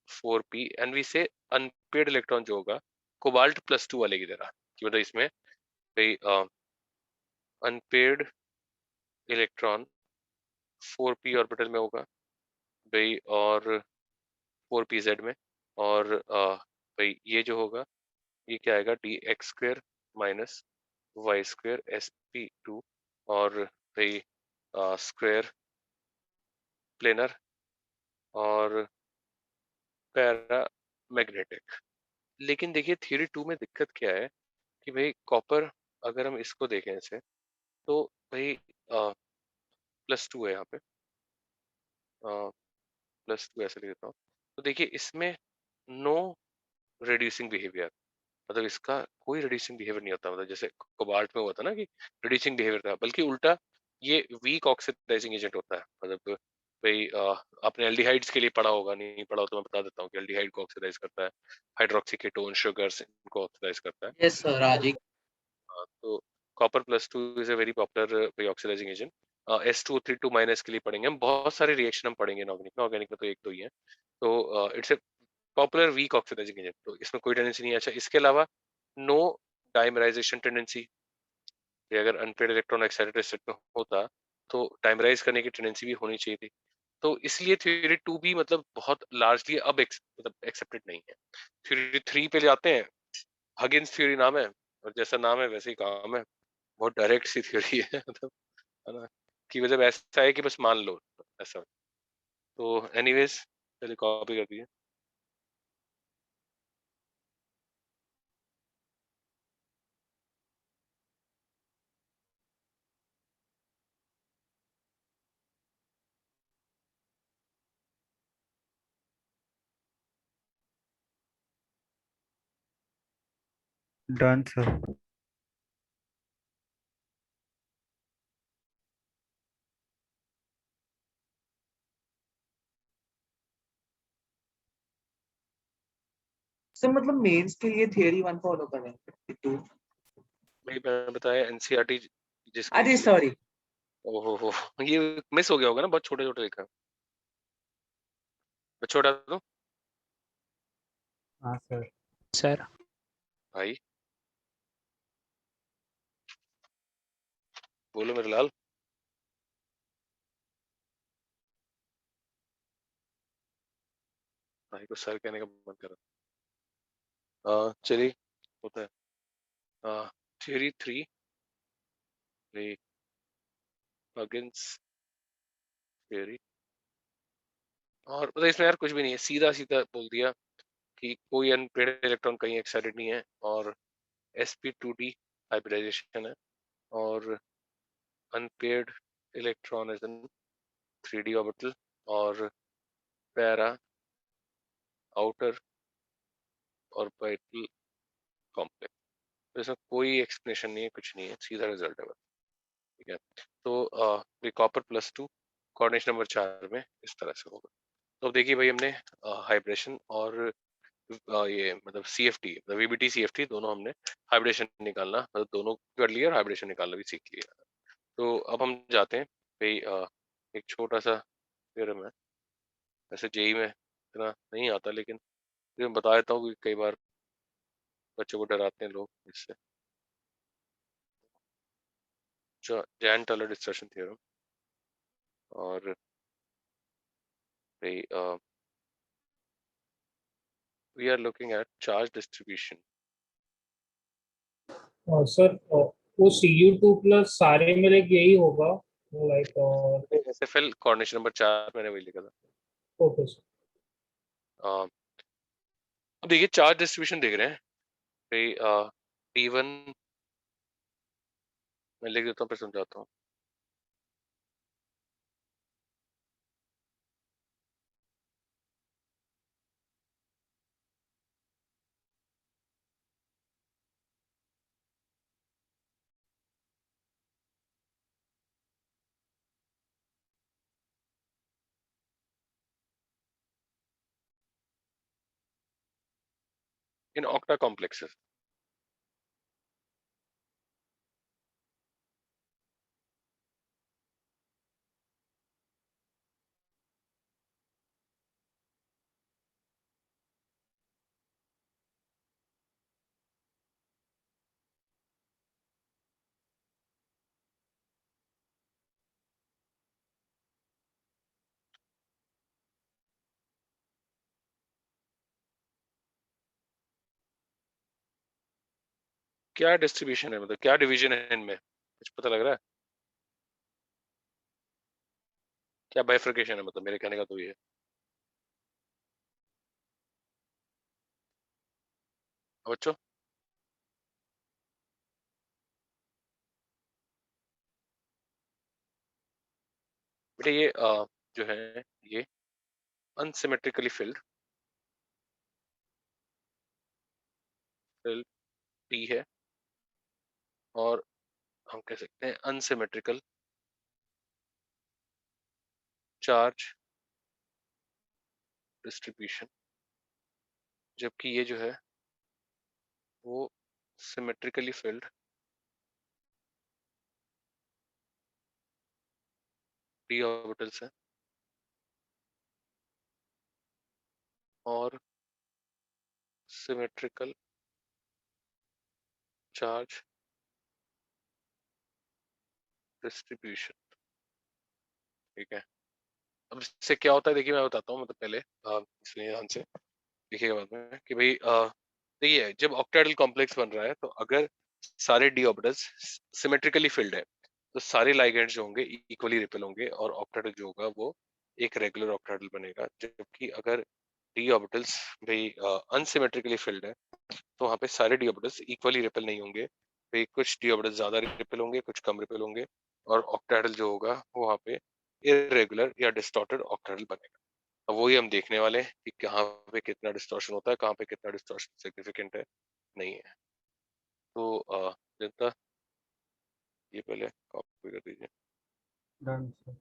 4p एंड वी से अनपेड इलेक्ट्रॉन जो होगा कोबाल्ट +2 वाले की तरह, कि मतलब इसमें भाई अनपेड इलेक्ट्रॉन 4p ऑर्बिटल में होगा भाई, और 4pz में, और भाई ये जो होगा ये क्या आएगा, dx² माइनस y² sp2, और भाई स्क्वायर प्लेनर और पैरा मैग्नेटिक। लेकिन देखिए थ्योरी 2 में दिक्कत क्या है कि भाई कॉपर, अगर हम इसको देखें ऐसे, तो भाई +2 है यहाँ पे, +2 ऐसे लिख देता हूँ। तो देखिए इसमें नो रिड्यूसिंग बिहेवियर, मतलब इसका कोई रिड्यूसिंग बिहेवियर नहीं होता, मतलब जैसे कोबाल्ट में हुआ था ना कि रिड्यूसिंग बिहेवियर था, बल्कि उल्टा ये वीक ऑक्सीडाइजिंग एजेंट होता है। मतलब भाई आपने एल्डिहाइड्स के लिए पढ़ा होगा, नहीं पढ़ा हो तो मैं बता देता हूँ कि एल्डिहाइड को ऑक्सीडाइज करता है, हाइड्रोक्सी कीटोन शुगर्स इनको ऑक्सीडाइज करता है। Yes sir Raji. तो copper +2 is a very popular oxidising agent. S2O3 minus के लिए पढ़ेंगे हम, बहुत सारे रिएक्शन हम पढ़ेंगे इनऑर्गेनिक में, ऑर्गेनिक में तो एक दो ही है। तो it's a popular weak oxidising agent, तो इसमें कोई टेंडेंसी नहीं है। अच्छा, इसके अलावा नो डाइमराइजेशन टेंडेंसी, अगर अनपेड इलेक्ट्रॉन एक्साइटेड स्टेट में होता तो डाइमराइज करने की टेंडेंसी भी होनी चाहिए थी। तो इसलिए थ्योरी 2 भी मतलब बहुत लार्जली अब मतलब एक्सेप्टेड नहीं है। थ्योरी 3 पे जाते हैं, हगिंस थ्योरी नाम है, और जैसा नाम है वैसे ही काम है, बहुत डायरेक्ट सी थ्योरी है मतलब, है ना, कि मतलब ऐसा है कि बस मान लो ऐसा। तो एनीवेज चलिए कॉपी कर दिए। Done sir. सर मतलब मेंस के लिए थियरी 1 फॉलो करें 52। मैंने बताया एनसीईआरटी जिसकी अरे सॉरी। ओहो हो, ये मिस हो गया होगा ना, बहुत छोटे छोटे लिखा है। मैं छोटा दूं हाँ सर। सर भाई, बोलो मेरे लाल। भाई को सर कहने का मन कर रहा। चलिए होता है। थ्योरी 3 अगेंस्ट थ्योरी, और मतलब इसमें यार कुछ भी नहीं है, सीधा सीधा बोल दिया कि कोई अनपेड इलेक्ट्रॉन कहीं एक्साइटेड नहीं है, और sp2d हाइब्रिडाइजेशन है, और unpaired electron is in 3d orbital, और पैरा आउटर ऑर्बिटल कॉम्प्लेक्स। तो इसमें कोई एक्सप्लेनेशन नहीं है, कुछ नहीं है, सीधा रिजल्ट है बस। ठीक है, तो कॉपर +2 कोऑर्डिनेशन नंबर 4 में इस तरह से होगा। तो अब देखिए भाई, हमने हाइब्रेशन और ये मतलब CFT, मतलब VBT CFT दोनों हमने हाइब्रेशन निकालना, मतलब दोनों कर लिया और हाइब्रेशन निकालना भी सीख लिया। तो अब हम जाते हैं भाई, एक छोटा सा थ्योरम है, वैसे जेई में इतना नहीं आता, लेकिन फिर मैं बता देता हूँ कि कई बार बच्चों को डराते हैं लोग इससे। जैन टलर डिस्टरशन थ्योरम, और भाई we are looking at charge distribution. और सर वो Cu2+ सारे में लाइक यही होगा, लाइक SFL कोऑर्डिनेशन नंबर 4 मैंने वही लिखा था। Okay sir. अब देखिए चार्ज डिस्ट्रीब्यूशन देख रहे हैं भाई, T1 मैं लिख देता हूँ फिर समझाता हूँ। in octa complexes. क्या डिस्ट्रीब्यूशन है, मतलब क्या डिवीजन है इनमें, कुछ पता लग रहा है? क्या बाइफर्केशन है, मतलब मेरे कहने का तो ये है। बच्चों बेटे ये जो है ये अनसिमेट्रिकली फिल्ड टी है, और हम कह सकते हैं अनसिमेट्रिकल चार्ज डिस्ट्रीब्यूशन, जबकि ये जो है वो सिमेट्रिकली फिल्ड डी ऑर्बिटल्स है और सिमेट्रिकल चार्ज डिस्ट्रीब्यूशन। ठीक है, अब इससे क्या होता है देखिए मैं बताता हूँ, मतलब पहले इसलिए ध्यान से देखिएगा बाद में कि भाई देखिए जब ऑक्टाहेड्रल कॉम्प्लेक्स बन रहा है तो अगर सारे डी ऑर्बिटल्स सिमेट्रिकली फिल्ड है तो सारे लाइगेंड्स जो होंगे इक्वली रिपेल होंगे और ऑक्टाहेड्रल जो होगा वो एक रेगुलर ऑक्टाहेड्रल बनेगा। जबकि अगर डी ऑर्बिटल्स भाई अनसिमेट्रिकली फिल्ड है तो वहाँ पे सारे डी ऑर्बिटल्स इक्वली रिपेल नहीं होंगे, भाई कुछ डी ऑर्बिटल्स ज्यादा रिपेल होंगे कुछ कम रिपेल होंगे, और ऑक्टाहेड्रल जो होगा वो वहाँ पे इरेगुलर या डिस्टॉर्टेड ऑक्टाहेड्रल बनेगा। अब वही हम देखने वाले हैं कि कहाँ पे कितना डिस्टॉर्शन होता है, कहाँ पे कितना डिस्टॉर्शन सिग्निफिकेंट है नहीं है। तो जनता ये पहले कॉपी कर दीजिए। Done, sir.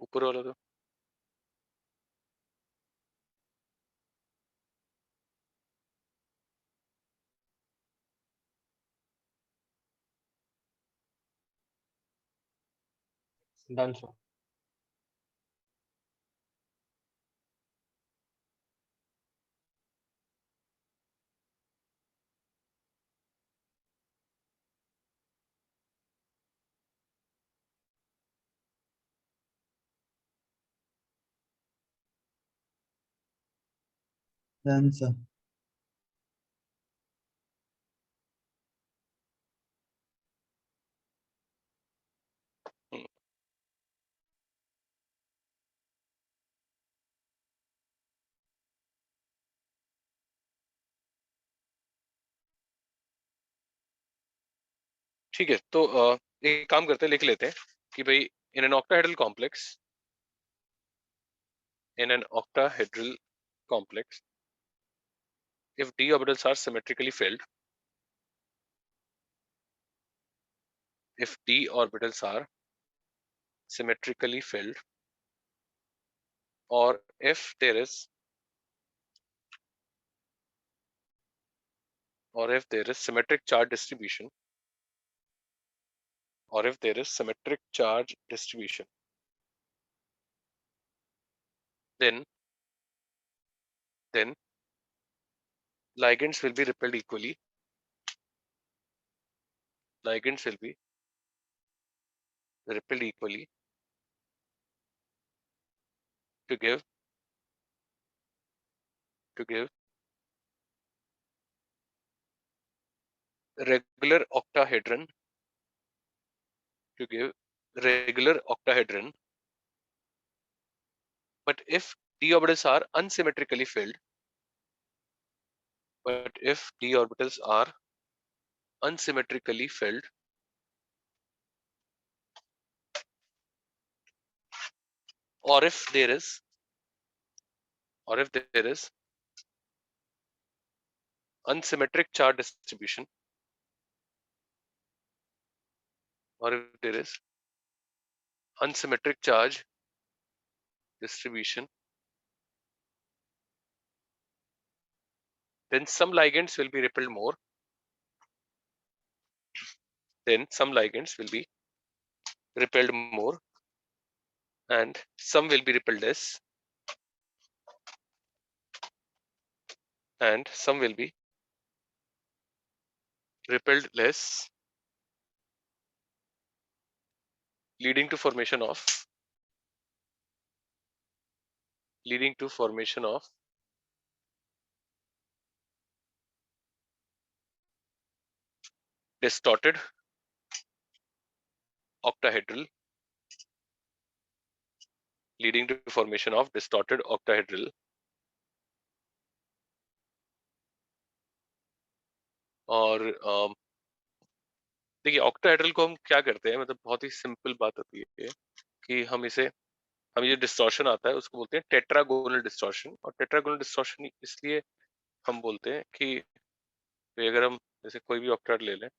ऊपर वाला तो Done, sir. Done, sir. ठीक है। तो एक काम करते हैं, लिख लेते हैं कि भाई in an octahedral complex, in an octahedral complex if d orbitals are symmetrically filled, if d orbitals are symmetrically filled, or if there is symmetric charge distribution, or if there is symmetric charge distribution, then ligands will be repelled equally. Ligands will be repelled equally to give regular octahedron, to give regular octahedron. But if d orbitals are unsymmetrically filled, but if d orbitals are unsymmetrically filled, or if there is or if there is unsymmetric charge distribution, or if there is unsymmetric charge distribution, then some ligands will be repelled more, then some ligands will be repelled more, and some will be repelled less, and some will be repelled less, leading to formation of distorted octahedral, leading to formation of distorted octahedral, और देखिए octahedral को हम क्या करते हैं, मतलब बहुत ही simple बात होती है कि हम ये डिस्टॉर्शन आता है उसको बोलते हैं टेट्रागोनल डिस्टॉर्शन, और टेट्रागोनल डिस्टॉर्शन इसलिए हम बोलते हैं कि अगर हम जैसे कोई भी ऑक्टाहेड्रल ले लें,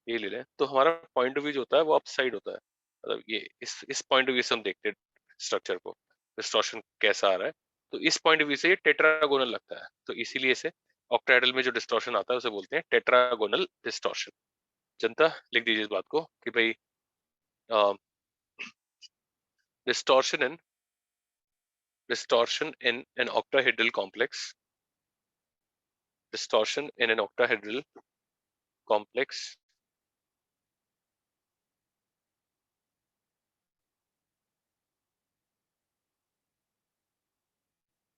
ये ले लें, तो हमारा पॉइंट ऑफ व्यू जो होता है वो अप साइड होता है, मतलब ये इस पॉइंट ऑफ व्यू से हम देखते हैं स्ट्रक्चर को, डिस्टॉर्शन कैसा आ रहा है, तो इस पॉइंट ऑफ व्यू से ये टेट्रागोनल लगता है, तो इसीलिए इसे ऑक्टाहेड्रल में जो डिस्टॉर्शन आता है उसे बोलते हैं टेट्रागोनल डिस्टॉर्शन। जनता लिख दीजिए इस बात को कि भाई distortion in an octahedral complex, distortion in an octahedral complex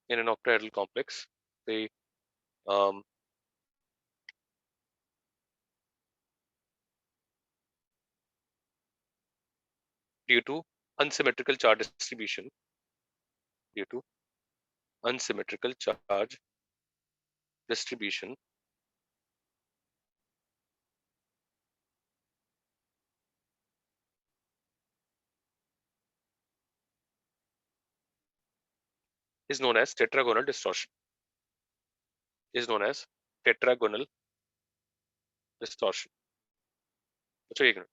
in an octahedral complex, the due to unsymmetrical charge distribution, due to unsymmetrical charge distribution, is known as tetragonal distortion, is known as tetragonal distortion. अच्छा एक minute,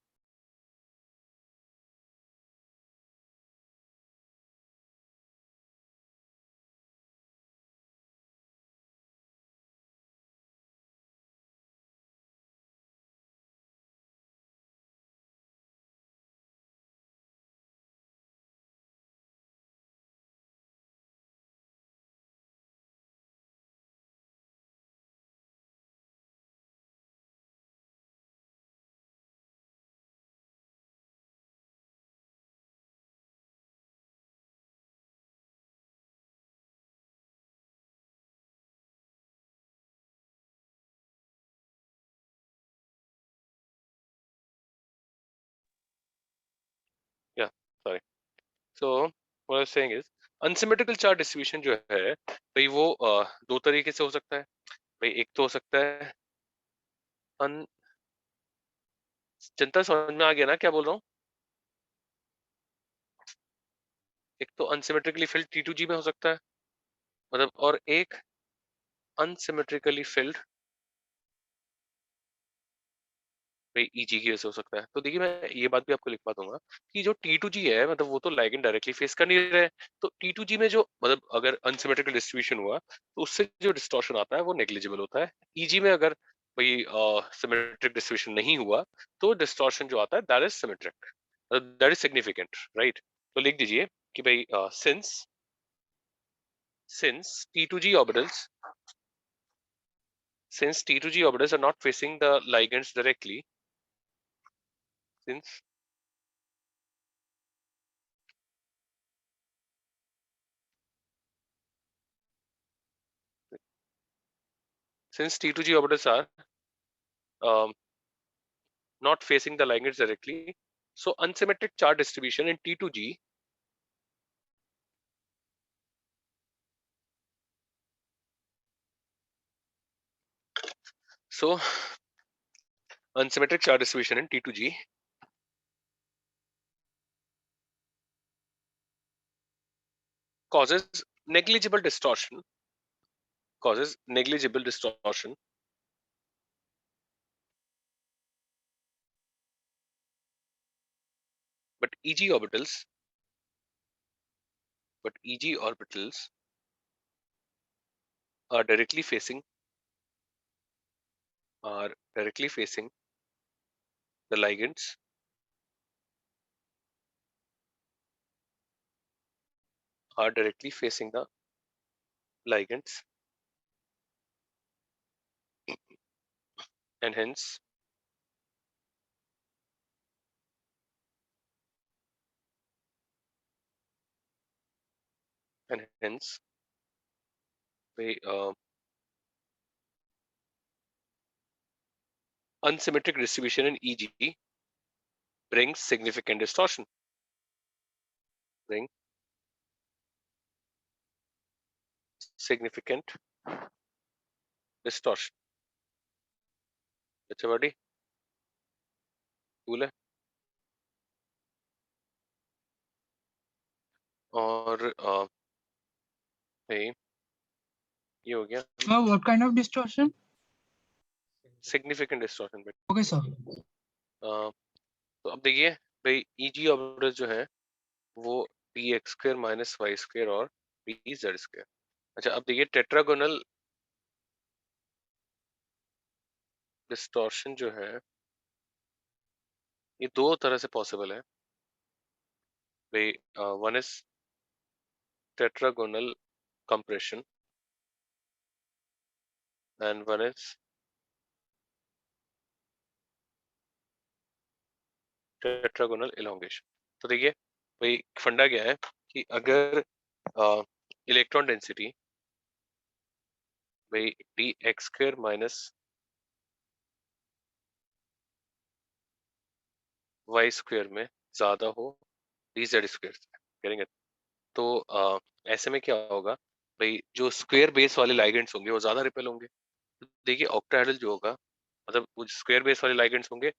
yeah, sorry. So what I was saying is unsymmetrical charge distribution जो है भाई वो दो तरीके से हो सकता है भाई, एक तो हो सकता है जनता समझ में आ गया ना क्या बोल रहा हूँ, एक तो अनसिमेट्रिकली फिल्ड T2G में हो सकता है मतलब, और एक अनसिमेट्रिकली फिल्ड भाई EG की वजह से हो सकता है। तो देखिए मैं ये बात भी आपको लिखवा दूंगा कि जो T2G है मतलब वो तो लाइगेंड डायरेक्टली फेस कर नहीं रहे, तो T2G में जो मतलब अगर अनसिमेट्रिकल डिस्ट्रीब्यूशन हुआ तो उससे जो डिस्टॉर्शन आता है वो नेग्लिजिबल होता है। EG में अगर भाई सिमेट्रिक डिस्ट्रीब्यूशन नहीं हुआ तो डिस्टॉर्शन जो आता है that is symmetric, that is significant, right. तो लिख दीजिए कि भाई since T2G orbitals are not facing the ligands directly, since T2G orbitals are not facing the ligands directly, so unsymmetric charge distribution in T2G unsymmetric charge distribution in T2G causes negligible distortion causes negligible distortion but EG orbitals are directly facing the ligands and hence they unsymmetric distribution in EG brings significant distortion. अच्छा बड़ी cool है। और नहीं, ये हो गया Sir, what kind of distortion? Significant distortion. Okay, sir. तो अब देखिए भाई EG ऑर्बिटल जो है वो dx square minus y square और dz स्क्वायर। अच्छा अब देखिए टेट्रागोनल डिस्टॉर्शन जो है ये दो तरह से पॉसिबल है भाई। One is tetragonal compression and one is tetragonal elongation. तो देखिए भाई फंडा क्या है कि अगर इलेक्ट्रॉन डेंसिटी भाई dx square minus y square में ज्यादा हो dz स्क्वायर से करेंगे तो ऐसे में क्या होगा भाई जो स्क्वायर बेस वाले लाइगेंड्स होंगे वो ज्यादा रिपेल होंगे। तो देखिए ऑक्टाहेड्रल जो होगा मतलब वो स्क्वायर बेस वाले लाइगेंड्स होंगे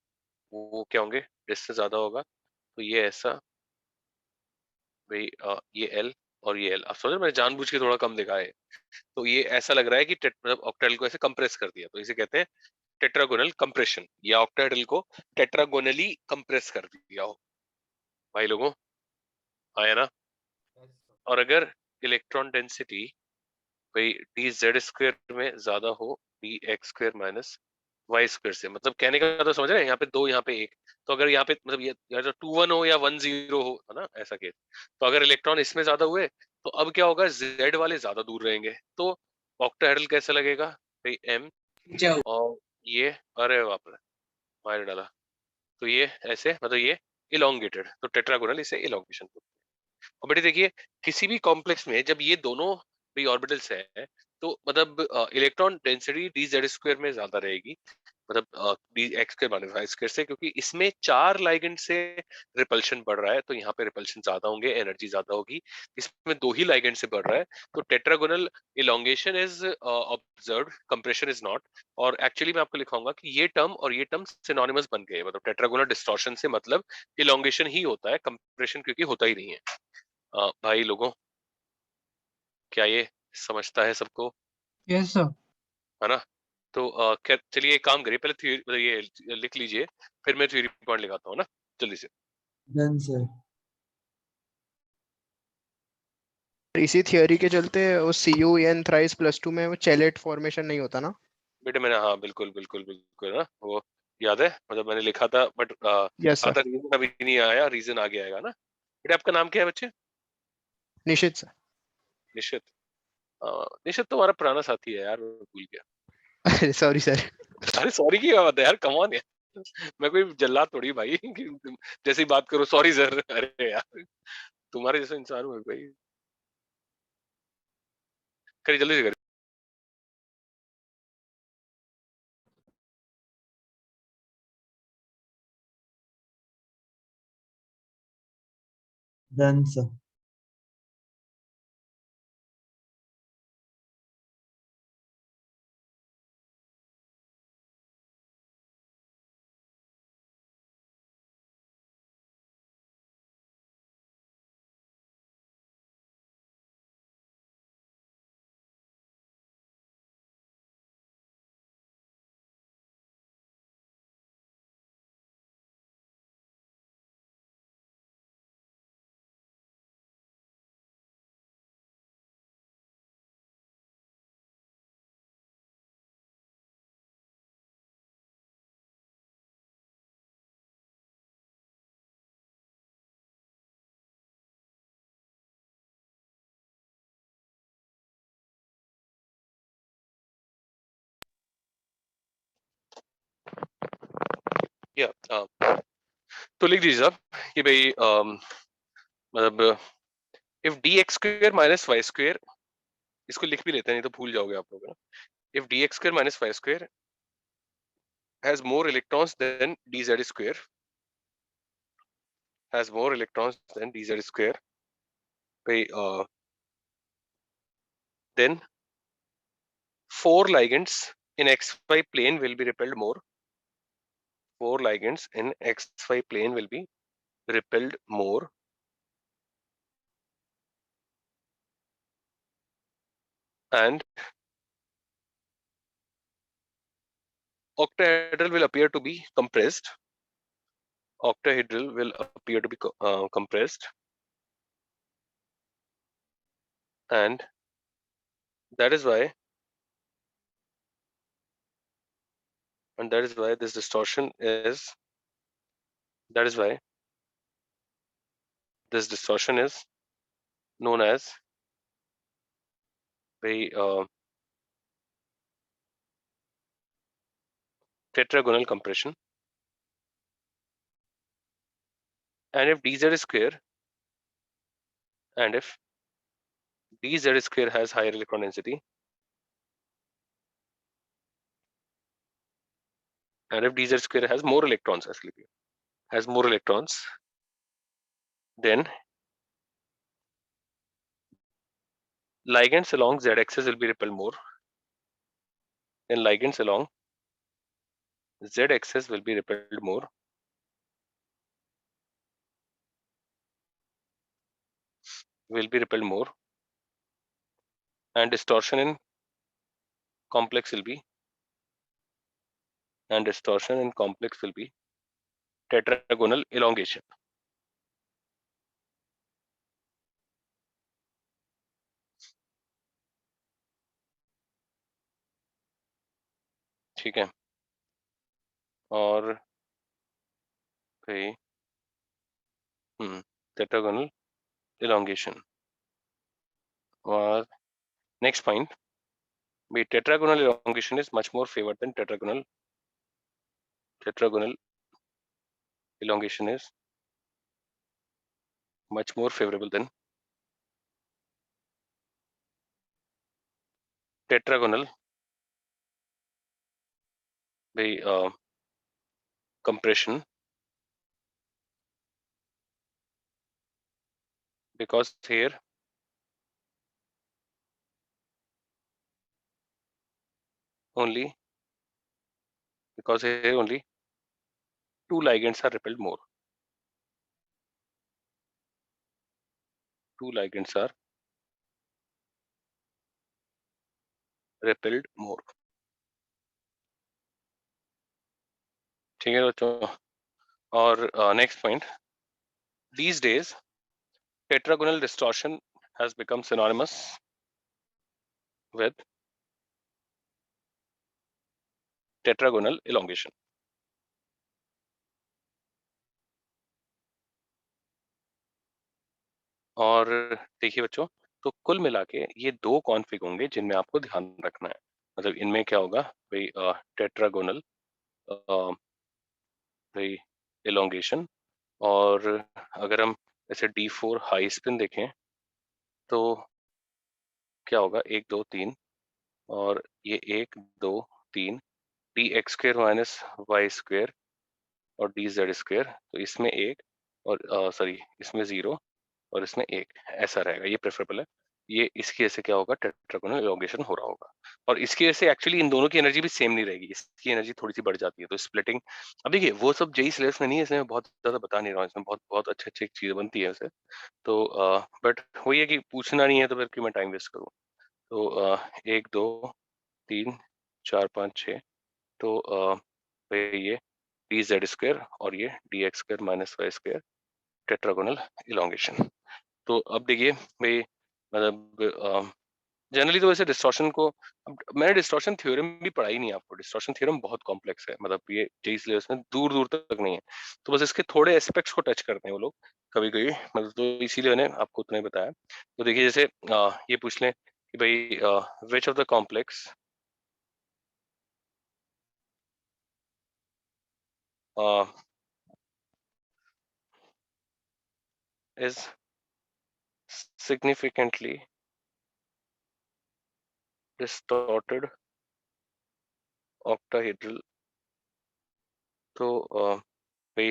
वो क्या होंगे डिस्टेंस ज्यादा होगा। तो ये ऐसा भाई ये L और ये L। अब समझ मैंने जानबूझ के थोड़ा कम दिखाया है। तो ये ऐसा लग रहा है कि मतलब ऑक्टाहेड्रल को ऐसे कंप्रेस कर दिया तो इसे कहते हैं टेट्रागोनल कंप्रेशन या ऑक्टाहेड्रल को टेट्रागोनली कंप्रेस कर दिया हो भाई लोगों, आया ना। और अगर इलेक्ट्रॉन डेंसिटी भाई dz स्क्वायर में ज्यादा हो dx square minus y square से, मतलब कहने का तो समझ रहे हैं यहाँ पे दो यहाँ पे एक। तो अगर यहाँ पे मतलब ये या तो 2 1 हो या 1 0 हो है ना ऐसा केस। तो अगर इलेक्ट्रॉन इसमें ज्यादा हुए तो अब क्या होगा z वाले ज्यादा दूर रहेंगे तो ऑक्टाहेड्रल कैसा लगेगा भाई m और ये अरे बाप रे मार डाला। तो ये ऐसे मतलब ये इलोंगेटेड तो टेट्रागोनल इसे इलोंगेशन। और बेटे देखिए किसी भी कॉम्प्लेक्स में जब ये दोनों भी ऑर्बिटल्स है तो मतलब इलेक्ट्रॉन डेंसिटी dz स्क्वायर में ज्यादा रहेगी मतलब dx square minus y square से, क्योंकि इसमें 4 लाइगेंड से रिपल्शन बढ़ रहा है तो यहाँ पे रिपल्शन ज्यादा होंगे एनर्जी ज्यादा होगी। इसमें 2 ही लाइगेंड से बढ़ रहा है तो tetragonal elongation is observed compression is not. और एक्चुअली मैं आपको लिखाऊंगा कि ये टर्म और ये टर्म सिनोनिमस बन गए मतलब टेट्रागोनल डिस्टॉर्शन से मतलब इलोंगेशन ही होता है कंप्रेशन क्योंकि होता ही नहीं है। भाई लोगों क्या ये समझता है सबको Yes, sir. है ना। तो चलिए एक काम करिए पहले थ्योरी ये लिख लीजिए फिर मैं थ्योरी पॉइंट लगाता हूँ ना जल्दी से। Done sir. इसी थियोरी के चलते वो CuN थ्राइस +2 में वो चेलेट फॉर्मेशन नहीं होता ना। बेटे मैंने हाँ बिल्कुल बिल्कुल बिल्कुल ना वो याद है मतलब मैंने लिखा था बट यस सर। आधा रीजन अभी नहीं आया, रीजन आगे आएगा ना। बेटे आपका नाम क्या है बच्चे? निश्चित सर। निश्चित। निश्चित तो हमारा पुराना साथी है यार मैं भूल गया। अरे सॉरी सर। अरे सॉरी की बात है यार कम ऑन यार मैं कोई जल्लाद थोड़ी भाई कि जैसे ही बात करो सॉरी सर। अरे यार तुम्हारे जैसा इंसान हूँ भाई। करिए जल्दी से करिए। Done sir. या तो लिख दीजिए आप कि भाई मतलब if d x square minus y square, इसको लिख भी लेते हैं नहीं तो भूल जाओगे आप लोग। If d x square minus y square has more electrons than d z square, has more electrons than dz square, then 4 ligands in xy plane will be repelled more. 4 ligands in xy plane will be repelled more, and octahedral will appear to be compressed. Octahedral will appear to be compressed, and that is why this distortion is known as tetragonal compression. And if dz square has higher electron density, and if dz square has more electrons, then ligands along z-axis will be repelled more. Then ligands along z-axis will be repelled more, and distortion in complex will be tetragonal elongation. ठीक है, और भाई tetragonal elongation. और next point, the tetragonal elongation is much more favored than tetragonal elongation is much more favorable than tetragonal compression, because here only 2 ligands are repelled more. 2 ligands are repelled more. ठीक है बच्चों, और next point, these days tetragonal distortion has become synonymous with tetragonal elongation. और देखिए बच्चों, तो कुल मिला के ये 2 कॉन्फ़िग होंगे जिनमें आपको ध्यान रखना है। मतलब इनमें क्या होगा भाई, टेट्रागोनल भाई elongation, और अगर हम ऐसे D4 हाई स्पिन देखें तो क्या होगा 1 2 3, और ये 1 2 3 dx square minus y square और dz स्क्वायर, तो इसमें 1 और सॉरी इसमें 0 और इसमें 1, ऐसा रहेगा, ये प्रेफरेबल है। ये इसकी वजह से क्या होगा, टेट्रागोनल एलोंगेशन हो रहा होगा, और इसकी वजह से एक्चुअली इन दोनों की एनर्जी भी सेम नहीं रहेगी, इसकी एनर्जी थोड़ी सी बढ़ जाती है, तो स्प्लिटिंग। अब देखिए वो सब जेई सिलेबस में नहीं है, इसमें मैं बहुत ज्यादा बता नहीं रहा हूँ, इसमें बहुत बहुत अच्छी अच्छी चीजें बनती है वैसे तो, बट वही है कि पूछना नहीं है तो फिर क्यों मैं टाइम वेस्ट करूँ। तो 1 2 3 4 5 6, तो ये डी जेड स्क्वायर और ये d x square minus y square tetragonal elongation. तो अब देखिए भाई, मतलब जनरली तो वैसे डिस्टॉर्शन को, मैंने डिस्टॉर्शन थ्योरम भी पढ़ाई नहीं आपको, डिस्टॉर्शन थ्योरम बहुत कॉम्प्लेक्स है, मतलब ये जेई सिलेबस में दूर दूर तक नहीं है, तो बस इसके थोड़े एस्पेक्ट्स को टच करते हैं वो लोग कभी कभी, मतलब तो इसीलिए मैंने आपको उतना ही बताया। तो देखिए जैसे ये पूछ लें कि भाई which of the complex is significantly distorted octahedral. तो भाई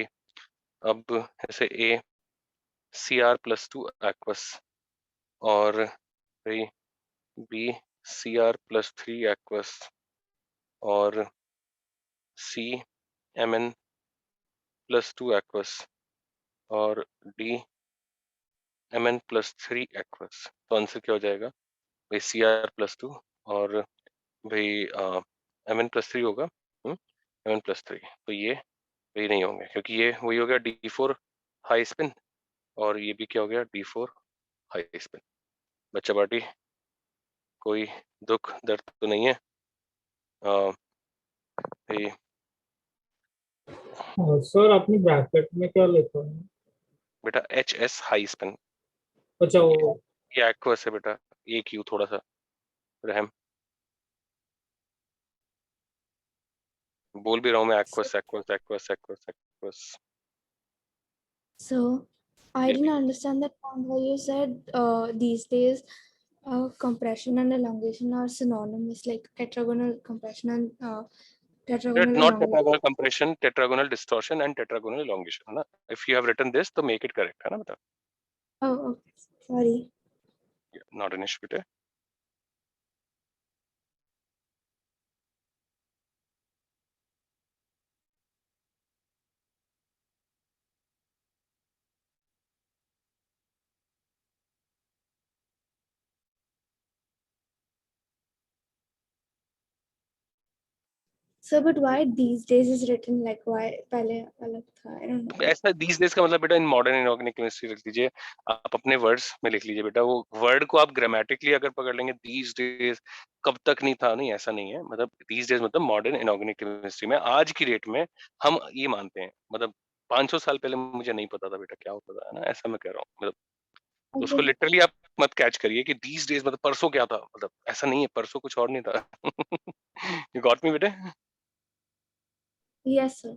अब जैसे A Cr+2 aqueous और भाई B Cr+3 aqueous और C Mn+2 aqueous और D Mn+3 aqueous। तो आंसर क्या हो जाएगा भाई Cr+2 और भाई Mn+3 होगा Mn+3। तो ये नहीं होंगे क्योंकि ये वही हो गया D4 हाई स्पिन और ये भी क्या हो गया D4 हाई स्पिन। बच्चा पार्टी कोई दुख दर्द तो नहीं है? भाई सर आपने ब्रैकेट में क्या लिखा है? बेटा HS हाई स्पिन, अच्छा वो ये एक्वस है बेटा, एक क्यू थोड़ा सा रहम बोल भी रहा हूँ मैं aqueous aqueous aqueous aqueous aqueous. So I Yes. didn't understand that point where you said these days compression and elongation are synonymous, like tetragonal compression and tetragonal Not elongation. tetragonal compression, tetragonal distortion and tetragonal elongation है ना? If you have written this तो make it correct है ना बेटा? Oh, okay. Sorry. Not an issue बेटा। So, but why these days is written like why पहले अलग था? I don't know. ऐसा these days का मतलब बेटा इन मॉडर्न इनऑर्गेनिक केमिस्ट्री रख दीजिए, आप अपने वर्ड्स में लिख लीजिए बेटा। वो वर्ड को आप ग्रामेटिकली अगर पकड़ लेंगे these days कब तक नहीं था, नहीं ऐसा नहीं है। मतलब these days मतलब मॉडर्न इनऑर्गेनिक केमिस्ट्री में आज की डेट में हम ये मानते हैं। मतलब 500 साल पहले मुझे नहीं पता था बेटा क्या होता था, है ना? ऐसा मैं कह रहा हूँ। मतलब तो उसको Okay. लिटरली आप मत कैच करिए कि these days मतलब परसों क्या था, मतलब ऐसा नहीं है, परसों कुछ और नहीं था। You got me बेटे? Yes, sir.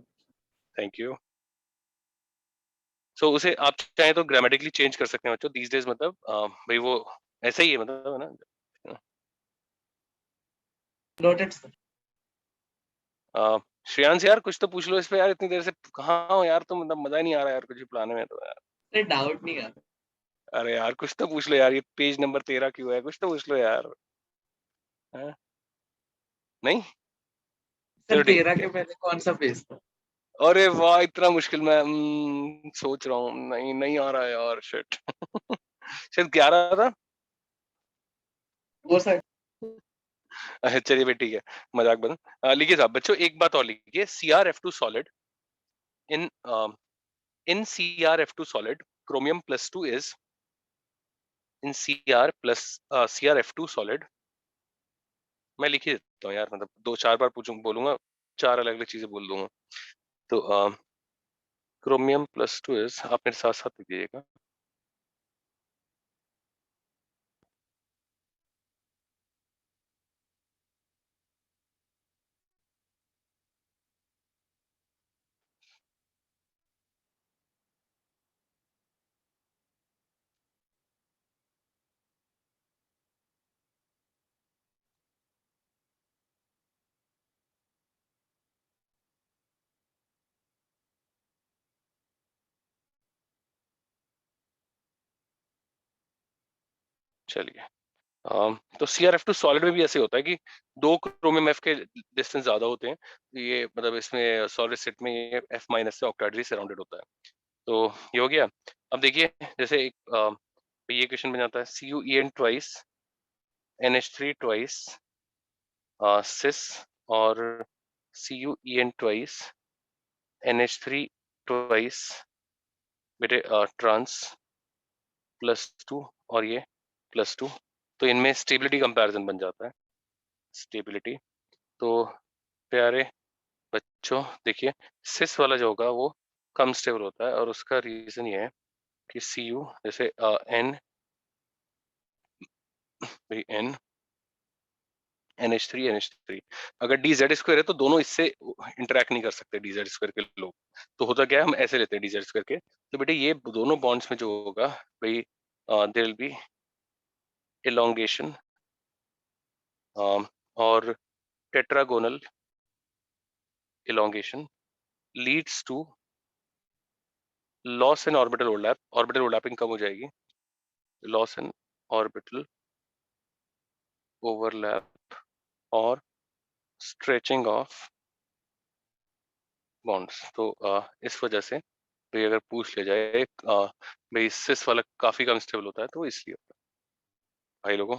Thank you. So उसे आप चाहें तो ग्रामेटिकली चेंज कर सकते हैं बच्चों। these days मतलब भाई वो ऐसा ही है, मतलब है ना। Noted sir. श्रेयांश यार कुछ तो पूछ लो इस पे यार, इतनी देर से कहाँ हो यार तुम? मतलब मजा ही नहीं आ रहा यार कुछ भी पढ़ाने में तो यार। अरे डाउट नहीं आ रहा। अरे यार कुछ तो पूछ लो यार, ये पेज नंबर 13 क्यों है? कुछ तो पूछ लो यार। हैं? नहीं सर चलो ठीक 13 है। के पहले कौन सा पेज था? अरे वाह इतना मुश्किल में सोच रहा हूँ, नहीं आ रहा है यार, शिट। शायद 11 था। वो सर अच्छा चलिए भाई ठीक है, मजाक बंद। लिखिए साहब बच्चों एक बात और लिखिए, CrF2 solid in in CrF2 solid chromium plus 2 is in CrF2 solid। मैं लिख ही देता हूँ यार, मतलब 2-4 बार पूछूं बोलूंगा, 4 अलग अलग चीजें बोल दूंगा। तो chromium plus 2 is, आप मेरे साथ साथ लिखिएगा। चलिए तो CrF2 सॉलिड में भी ऐसे होता है कि 2 क्रोमियम F के डिस्टेंस ज्यादा होते हैं। ये मतलब इसमें सॉलिड स्टेट में ये F- से ऑक्टेड्रली सराउंडेड होता है। तो ये हो गया। अब देखिए जैसे एक ये क्वेश्चन बन जाता है, CuEn ट्वाइस NH3 ट्वाइस सिस और CuEn ट्वाइस NH3 ट्वाइस बेटे ट्रांस +2 और ये +2। तो इनमें स्टेबिलिटी कंपैरिजन बन जाता है, स्टेबिलिटी। तो प्यारे बच्चों देखिए सिस वाला जो होगा वो कम स्टेबल होता है और उसका रीजन ये है कि Cu जैसे N NH3 NH3। अगर DZ स्क्वायर है तो दोनों इससे इंटरेक्ट नहीं कर सकते DZ स्क्वायर के लोग, तो होता क्या है, हम ऐसे लेते हैं DZ स्क्वायर के। तो बेटे ये दोनों बॉन्ड्स में जो होगा भाई, देयर विल बी elongation और tetragonal elongation leads to loss in orbital overlap, orbital overlapping कम हो जाएगी, loss in orbital overlap और stretching of bonds। तो इस वजह से भाई अगर पूछ लिया जाए भाई सिस वाला काफी कम स्टेबल होता है, तो इसलिए होता है भाई लोगों।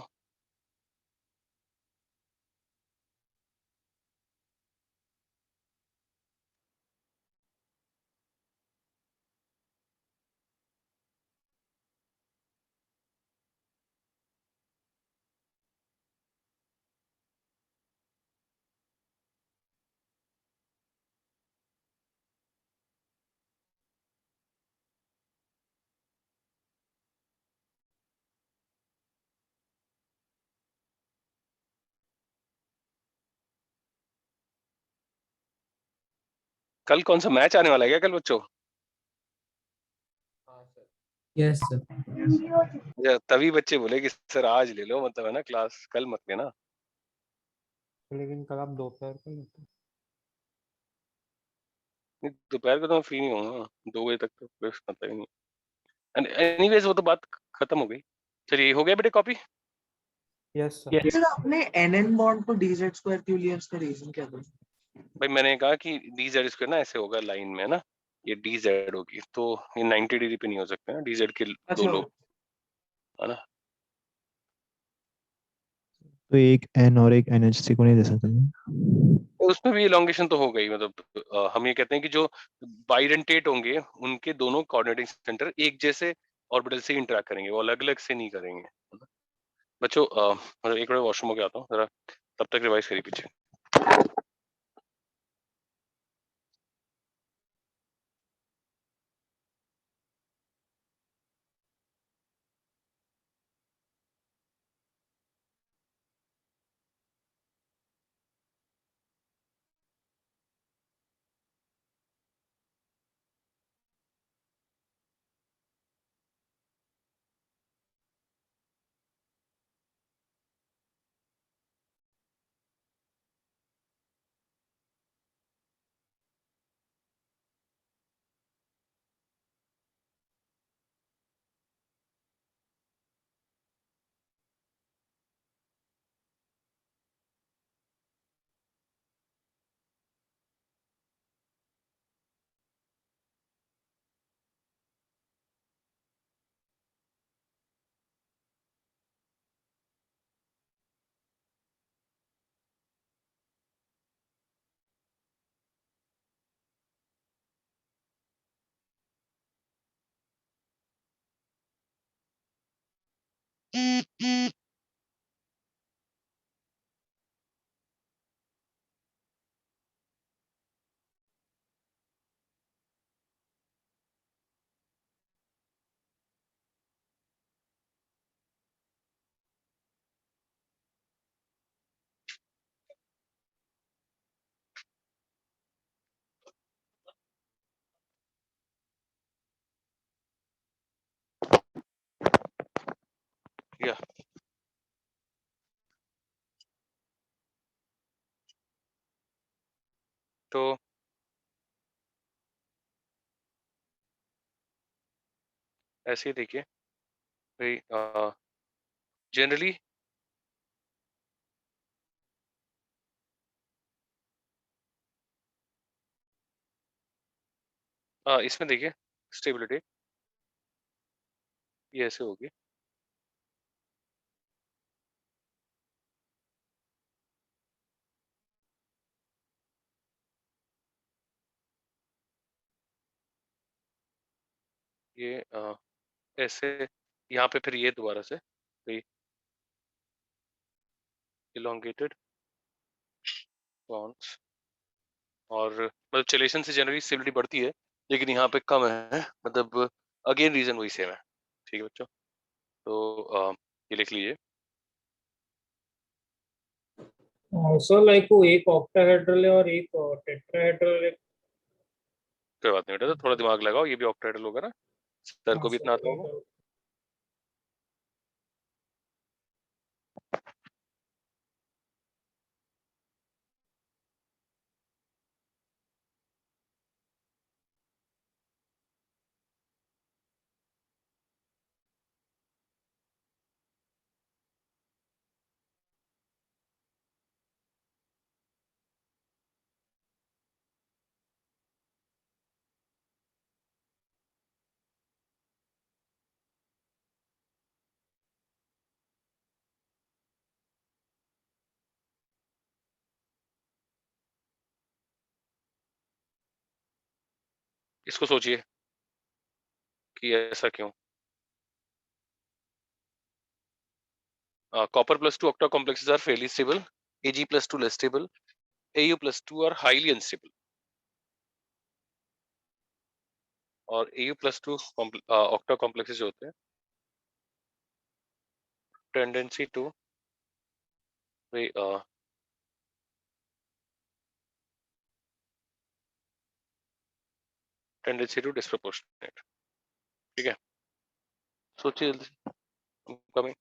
कल कौन सा मैच आने वाला है क्या कल बच्चों? Yes sir. तभी बच्चे बोले कि सर आज ले लो, मतलब है ना, क्लास कल मत लेना। लेकिन कल आप दोपहर को लेते हैं। दोपहर को तो मैं फ्री नहीं होऊंगा, 2 बजे तक तो कुछ पता ही नहीं। एनीवेज वो तो बात खत्म हो गई। चलिए हो गया बेटे कॉपी। Yes sir. सर आपने NN बॉन्ड को DZ स्क्वायर क्यों लिया, इसका रीजन क्या था? भाई मैंने कहा कि DZ स्क्वायर ना ऐसे होगा लाइन में, है ना, ये DZ होगी, तो ये 90 डिग्री पे नहीं हो सकता ना, DZ के दो अच्छा लोग, है ना। तो एक N और एक NH3 को नहीं दे सकते क्या? तो उसमें भी इलोंगेशन तो हो गई, मतलब हम ये कहते हैं कि जो बाइडेंटेट होंगे उनके दोनों कोऑर्डिनेटिंग सेंटर एक जैसे ऑर्बिटल से इंटरेक्ट करेंगे, वो अलग अलग से नहीं करेंगे, है ना? बच्चों एक बार वॉशरूम होके आता हूँ जरा, तब तक रिवाइज करिए पीछे। या तो ऐसे ही देखिए भाई, जनरली इसमें देखिए स्टेबिलिटी ये ऐसे होगी, ये ऐसे, यहाँ पे फिर ये दोबारा से elongated bonds, और मतलब चलेशन से जनरली स्टेबिलिटी बढ़ती है, लेकिन यहाँ पे कम है, मतलब अगेन रीजन वही सेम है। ठीक है बच्चों, तो ये लिख लीजिए। ऑल्सो लाइक वो एक ऑक्टाहेड्रल है और एक टेट्राहेड्रल है। कोई बात नहीं बेटा, तो थोड़ा दिमाग लगाओ, ये भी ऑक्टाहेड्रल होगा ना, सर को भी इतना आता होगा। इसको सोचिए कि ऐसा क्यों। Copper plus 2 octa complexes are fairly stable. Ag plus 2 less stable. Au plus 2 are highly unstable. और Au plus 2 octa complexes जो होते हैं, tendency to tendency to disproportionate. ठीक है, सोचिए जल्दी से। I'm coming.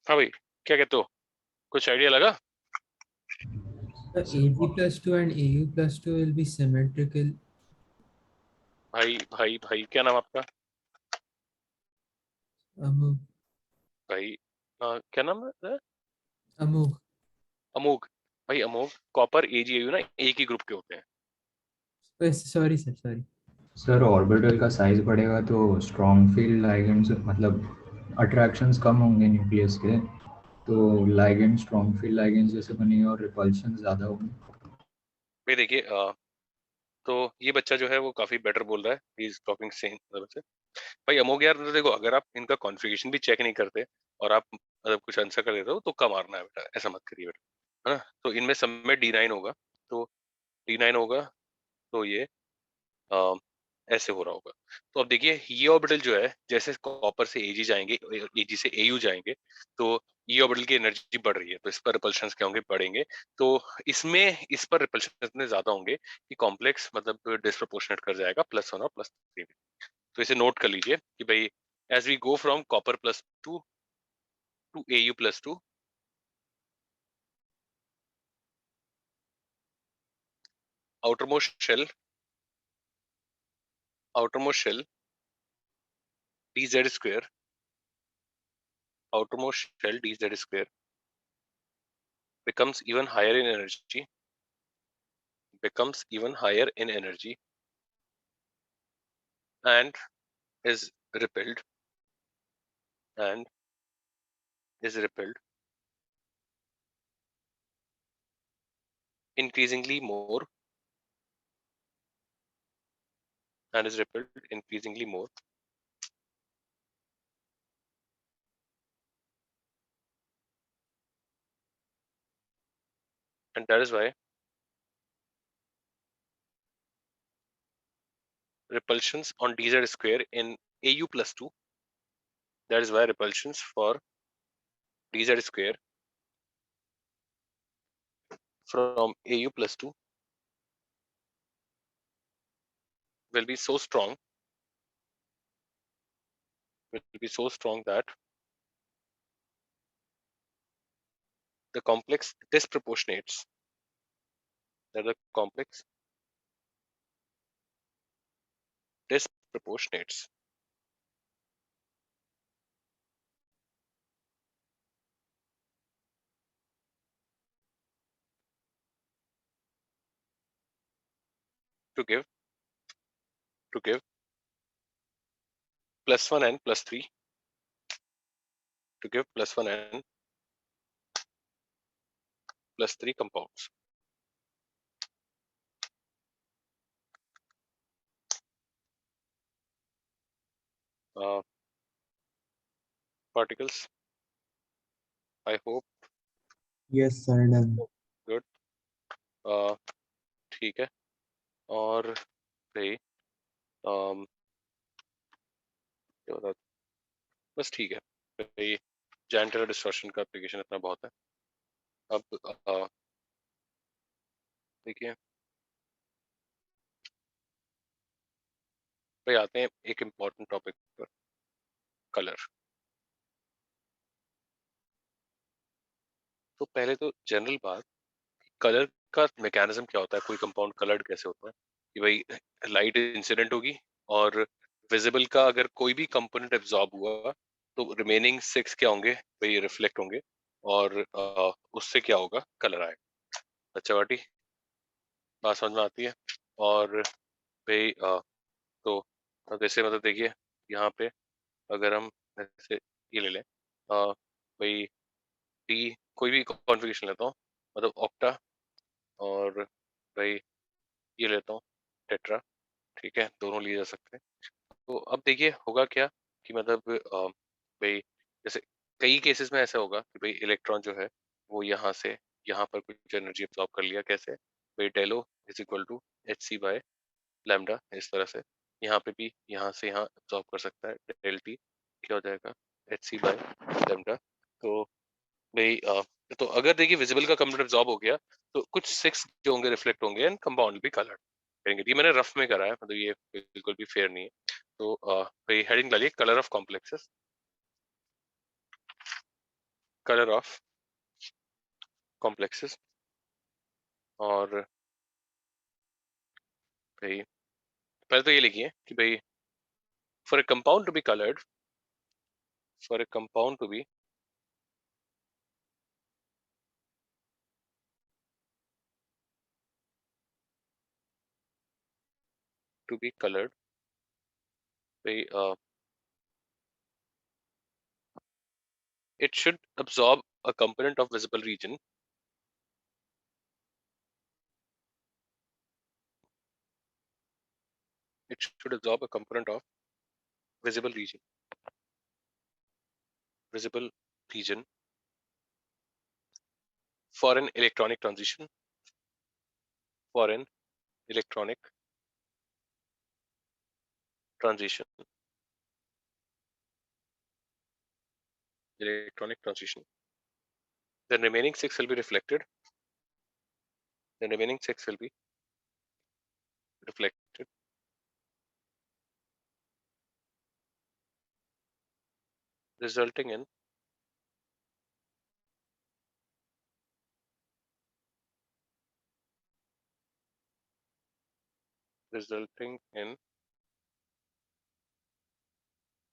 हाँ भाई, क्या कहते हो, कुछ आइडिया लगा? The AG plus 2 and AU plus 2 will be symmetrical. भाई भाई भाई, क्या नाम आपका? Amog. भाई क्या नाम है? Amog. अमोघ। भाई अमोघ, कॉपर AgAu ना एक ही ग्रुप के होते हैं। Sorry sir, sorry. Sir orbital का साइज बढ़ेगा तो स्ट्रॉन्ग फील्ड लाइगेंड्स मतलब अट्रैक्शंस कम होंगे न्यूक्लियस के, तो लाइगेंड स्ट्रॉन्ग फील्ड लाइगेंड्स जैसे बनेंगे और रिपल्शन ज़्यादा होंगे। भाई देखिए, तो ये बच्चा जो है वो काफी बेटर बोल रहा है, ही इज टॉकिंग सेम से। भाई अमोघ यार, देखो अगर आप इनका कॉन्फ़िगरेशन भी चेक नहीं करते और आप मतलब कुछ आंसर कर देते हो तो कम मारना है बेटा, ऐसा मत करिए बेटा, है ना। तो इनमें सब में D9 होगा, तो D9 होगा, तो ये ऐसे हो रहा होगा। तो अब देखिए ये ऑर्बिटल जो है जैसे कॉपर से Ag जाएंगे, Ag से Au जाएंगे, तो ये ऑर्बिटल की एनर्जी बढ़ रही है, तो इस पर रिपल्शंस क्या होंगे, बढ़ेंगे। तो इसमें इस पर रिपल्शन इतने ज्यादा होंगे कि कॉम्प्लेक्स मतलब डिस्प्रोपोर्शनेट कर जाएगा +1 और +3 में। तो इसे नोट कर लीजिए कि भाई as we go from copper +2 to Au +2, outermost shell dz square, outermost shell dz square becomes even higher in energy, and is repelled and is repelled increasingly more and is repelled increasingly more and that is why repulsions on dz square in Au +2, that is why repulsions for dz square from Au +2 will be so strong that the complex disproportionates, that the complex disproportionates to give +1 and +3, to give +1 and +3 compounds. Particles, I hope Yes, sir. Done. good. ठीक है, और भाई क्या बता, बस ठीक है भाई, जेंटल डिस्टॉर्शन का एप्लीकेशन इतना बहुत है। अब देखिए भाई, आते हैं एक इम्पोर्टेंट टॉपिक पर, कलर। तो पहले तो जनरल बात, कलर का मैकेनिज्म क्या होता है, कोई कंपाउंड कलर्ड कैसे होता है, कि भाई लाइट इंसिडेंट होगी और विजिबल का अगर कोई भी कंपोनेंट एब्जॉर्ब हुआ तो रिमेनिंग 6 क्या होंगे भाई, रिफ्लेक्ट होंगे, और उससे क्या होगा, कलर आएगा। अच्छा बाटी बात समझ में आती है। और भाई तो अब जैसे मतलब देखिए यहाँ पे अगर हम जैसे ये ले लें भाई टी, कोई भी कॉन्फ़िगरेशन लेता हूँ, मतलब ऑक्टा, और भाई ये लेता हूँ टेट्रा, ठीक है, दोनों लिए जा सकते हैं। तो अब देखिए होगा क्या कि मतलब भाई जैसे कई केसेस में ऐसा होगा कि भाई इलेक्ट्रॉन जो है वो यहाँ से यहाँ पर कुछ एनर्जी एब्जॉर्ब कर लिया, कैसे भाई डेलो is equal to HC by lambda, इस तरह से यहाँ पे भी यहाँ से यहाँ एब्जॉर्ब कर सकता है, डेल टी क्या हो जाएगा HC बाय लैम्डा। तो भाई तो अगर देखिए विजिबल का कंपोनेंट एब्जॉर्ब हो गया तो कुछ 6 जो होंगे रिफ्लेक्ट होंगे एंड कंपाउंड भी कलर्ड करेंगे। ये मैंने रफ में करा है, मतलब ये बिल्कुल भी फेयर नहीं है। तो भाई हेडिंग डालिए colour of complexes, colour of complexes. और भाई पहले तो ये लिखिए कि भाई for a compound to be coloured, for a compound to be coloured भाई it should absorb a component of visible region, it should absorb a component of visible region, visible region for an electronic transition, for an electronic transition. Electronic transition. The remaining 6 will be reflected. The remaining 6 will be reflected. Resulting in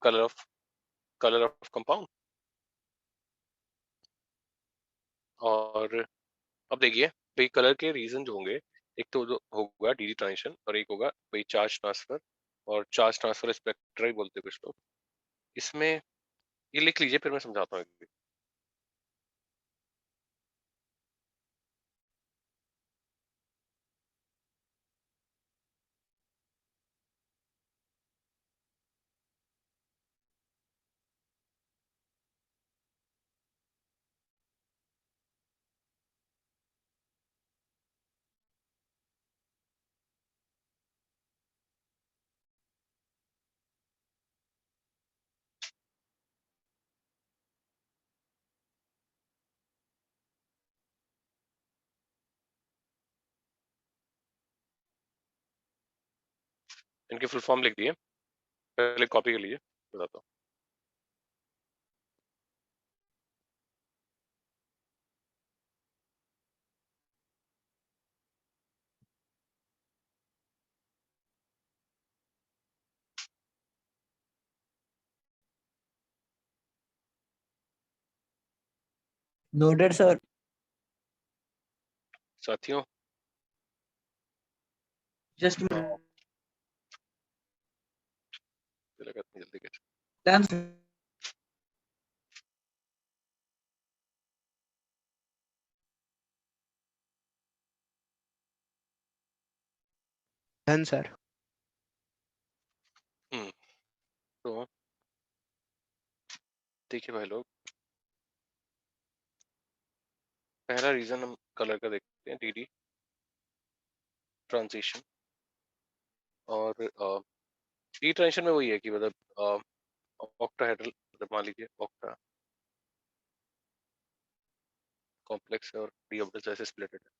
color of compound. और अब देखिए भाई colour के reason जो होंगे, एक तो जो होगा डीडी ट्रांजिशन और एक होगा भाई चार्ज ट्रांसफर, और चार्ज ट्रांसफर स्पेक्ट्रा ही बोलते हैं कुछ लोग। इसमें ये लिख लीजिए, फिर मैं समझाता हूँ। इनके फुल फॉर्म लिख दिए, पहले कॉपी कर लीजिए, बताता हूँ। Noted, sir. साथियों Just लगा इतनी जल्दी कैसे? done. Done, sir. तो देखिए भाई लोग, पहला रीजन हम कलर का देखते हैं, डीडी ट्रांजिशन। और डी ट्रांजिशन में वही है कि मतलब ऑक्टाहेड्रल, मतलब मान लीजिए ऑक्टा कॉम्प्लेक्स है और डी ऑर्बिटल ऐसे स्प्लिटेड है,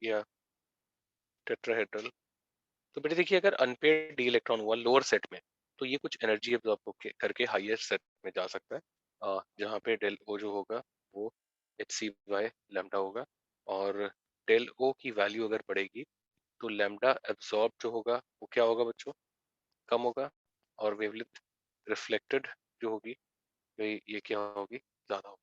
या टेट्राहेड्रल। तो बेटे देखिए, अगर अनपेयर्ड डी इलेक्ट्रॉन हुआ लोअर सेट में, तो ये कुछ एनर्जी एब्जॉर्ब करके हायर सेट में जा सकता है, जहाँ पे डेल ओ जो होगा वो एच सी बाय लैम्डा होगा, और डेल ओ की वैल्यू अगर बढ़ेगी तो लैम्डा एब्जॉर्ब जो होगा वो क्या होगा बच्चों, कम होगा, और वेवलेंथ रिफ्लेक्टेड जो होगी भाई ये क्या होगी, ज्यादा होगी।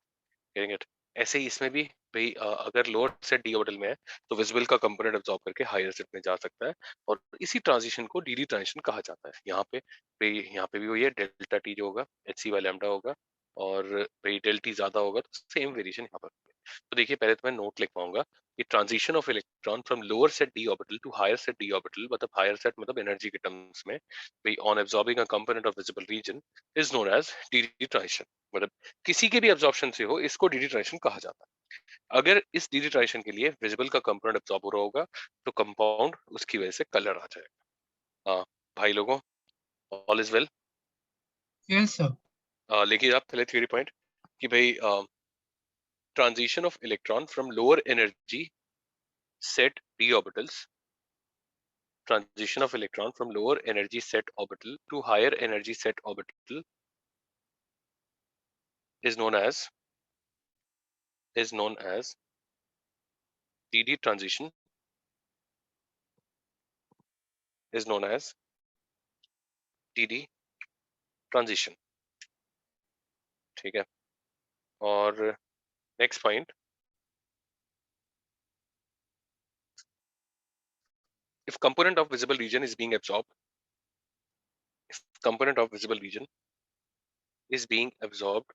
Getting it? ऐसे ही इसमें भी भाई अगर लोअर सेट डी ऑर्बिटल में है तो विजिबल का कंपोनेंट अब्सॉर्ब करके हायर सेट में जा सकता है, और इसी ट्रांजिशन को डीडी ट्रांजिशन कहा जाता है। यहाँ पे भाई यहाँ पे भी वही है, डेल्टा टी जो होगा एच सी बाय लैम्डा होगा, और भाई डेल टी ज्यादा होगा तो सेम वेरिएशन यहाँ पर होगी। तो देखिए पहले तो मैं नोट लिख पाऊंगा कि transition of electron from lower set d orbital to higher set d orbital, मतलब हायर सेट मतलब एनर्जी के टर्म्स में, भाई on absorbing a component of visible region is known as d d transition. मतलब किसी के भी एब्जॉर्प्शन से हो, इसको डीडी ट्रांजिशन कहा जाता है। अगर इस डीडी ट्रांजिशन के लिए विजिबल का कंपोनेंट एब्सॉर्ब हो रहा होगा तो कंपाउंड उसकी वजह से कलर आ जाएगा। भाई लोगों, all is well. Yes, sir. लेकिन आप पहले थ्योरी पॉइंट कि भाई transition of electron from lower energy set D orbitals, transition of electron from lower energy set orbital to higher energy set orbital is known as DD transition is known as DD transition। ठीक है, और next point, if component of visible region is being absorbed, if component of visible region is being absorbed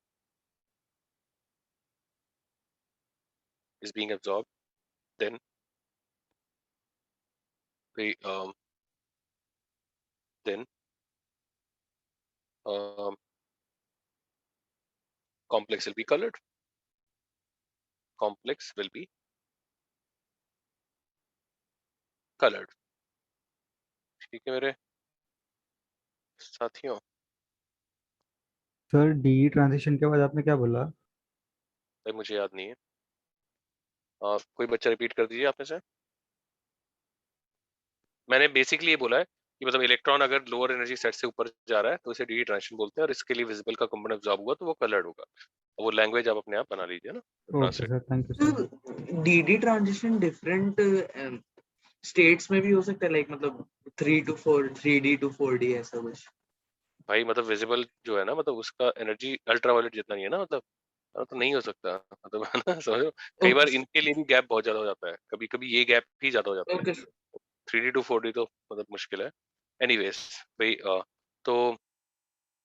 then the complex will be colored, complex will be colored. ठीक है मेरे साथियों? Sir D transition के बाद आपने क्या बोला? भाई मुझे याद नहीं है। कोई बच्चा रिपीट कर दीजिए आप में से। मैंने बेसिकली ये बोला है कि मतलब इलेक्ट्रॉन अगर लोअर एनर्जी सेट से ऊपर जा रहा है तो इसे डी ट्रांजिशन बोलते हैं, और इसके लिए विजिबल का कंपोनेंट एब्जॉर्ब हुआ तो वो कलर्ड होगा। वो लैंग्वेज आप अपने आप बना लीजिए ना, okay translate. Sir, thank you sir. DD transition different states में भी हो सकता है, लाइक मतलब 3D to 4D ऐसा कुछ? भाई मतलब विजिबल जो है ना, मतलब उसका एनर्जी अल्ट्रावायलेट जितना नहीं है ना, मतलब तो नहीं हो सकता, मतलब है ना, समझो। कई बार ओके इनके लिए भी गैप बहुत ज्यादा हो जाता है, कभी कभी ये गैप ही ज्यादा हो जाता है। ओके 3D to 4D तो मतलब मुश्किल है। एनीवेज भाई, तो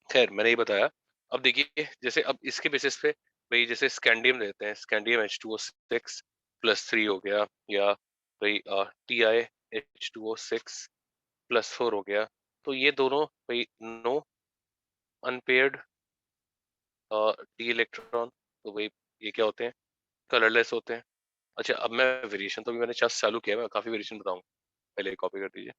खैर मैंने ये बताया। अब देखिए जैसे अब इसके बेसिस पे भाई, जैसे स्कैंडियम लेते हैं, स्कैंडियम H2O6 +3 हो गया, या भाई TiH2O6 +4 हो गया, तो ये दोनों भाई नो अनपेयर्ड डी इलेक्ट्रॉन, तो भाई ये क्या होते हैं? कलरलेस होते हैं। अच्छा, अब मैं वेरिएशन तो भी मैंने जस्ट चालू किया है, मैं काफी वेरिएशन बताऊंगा, पहले कॉपी कर दीजिए।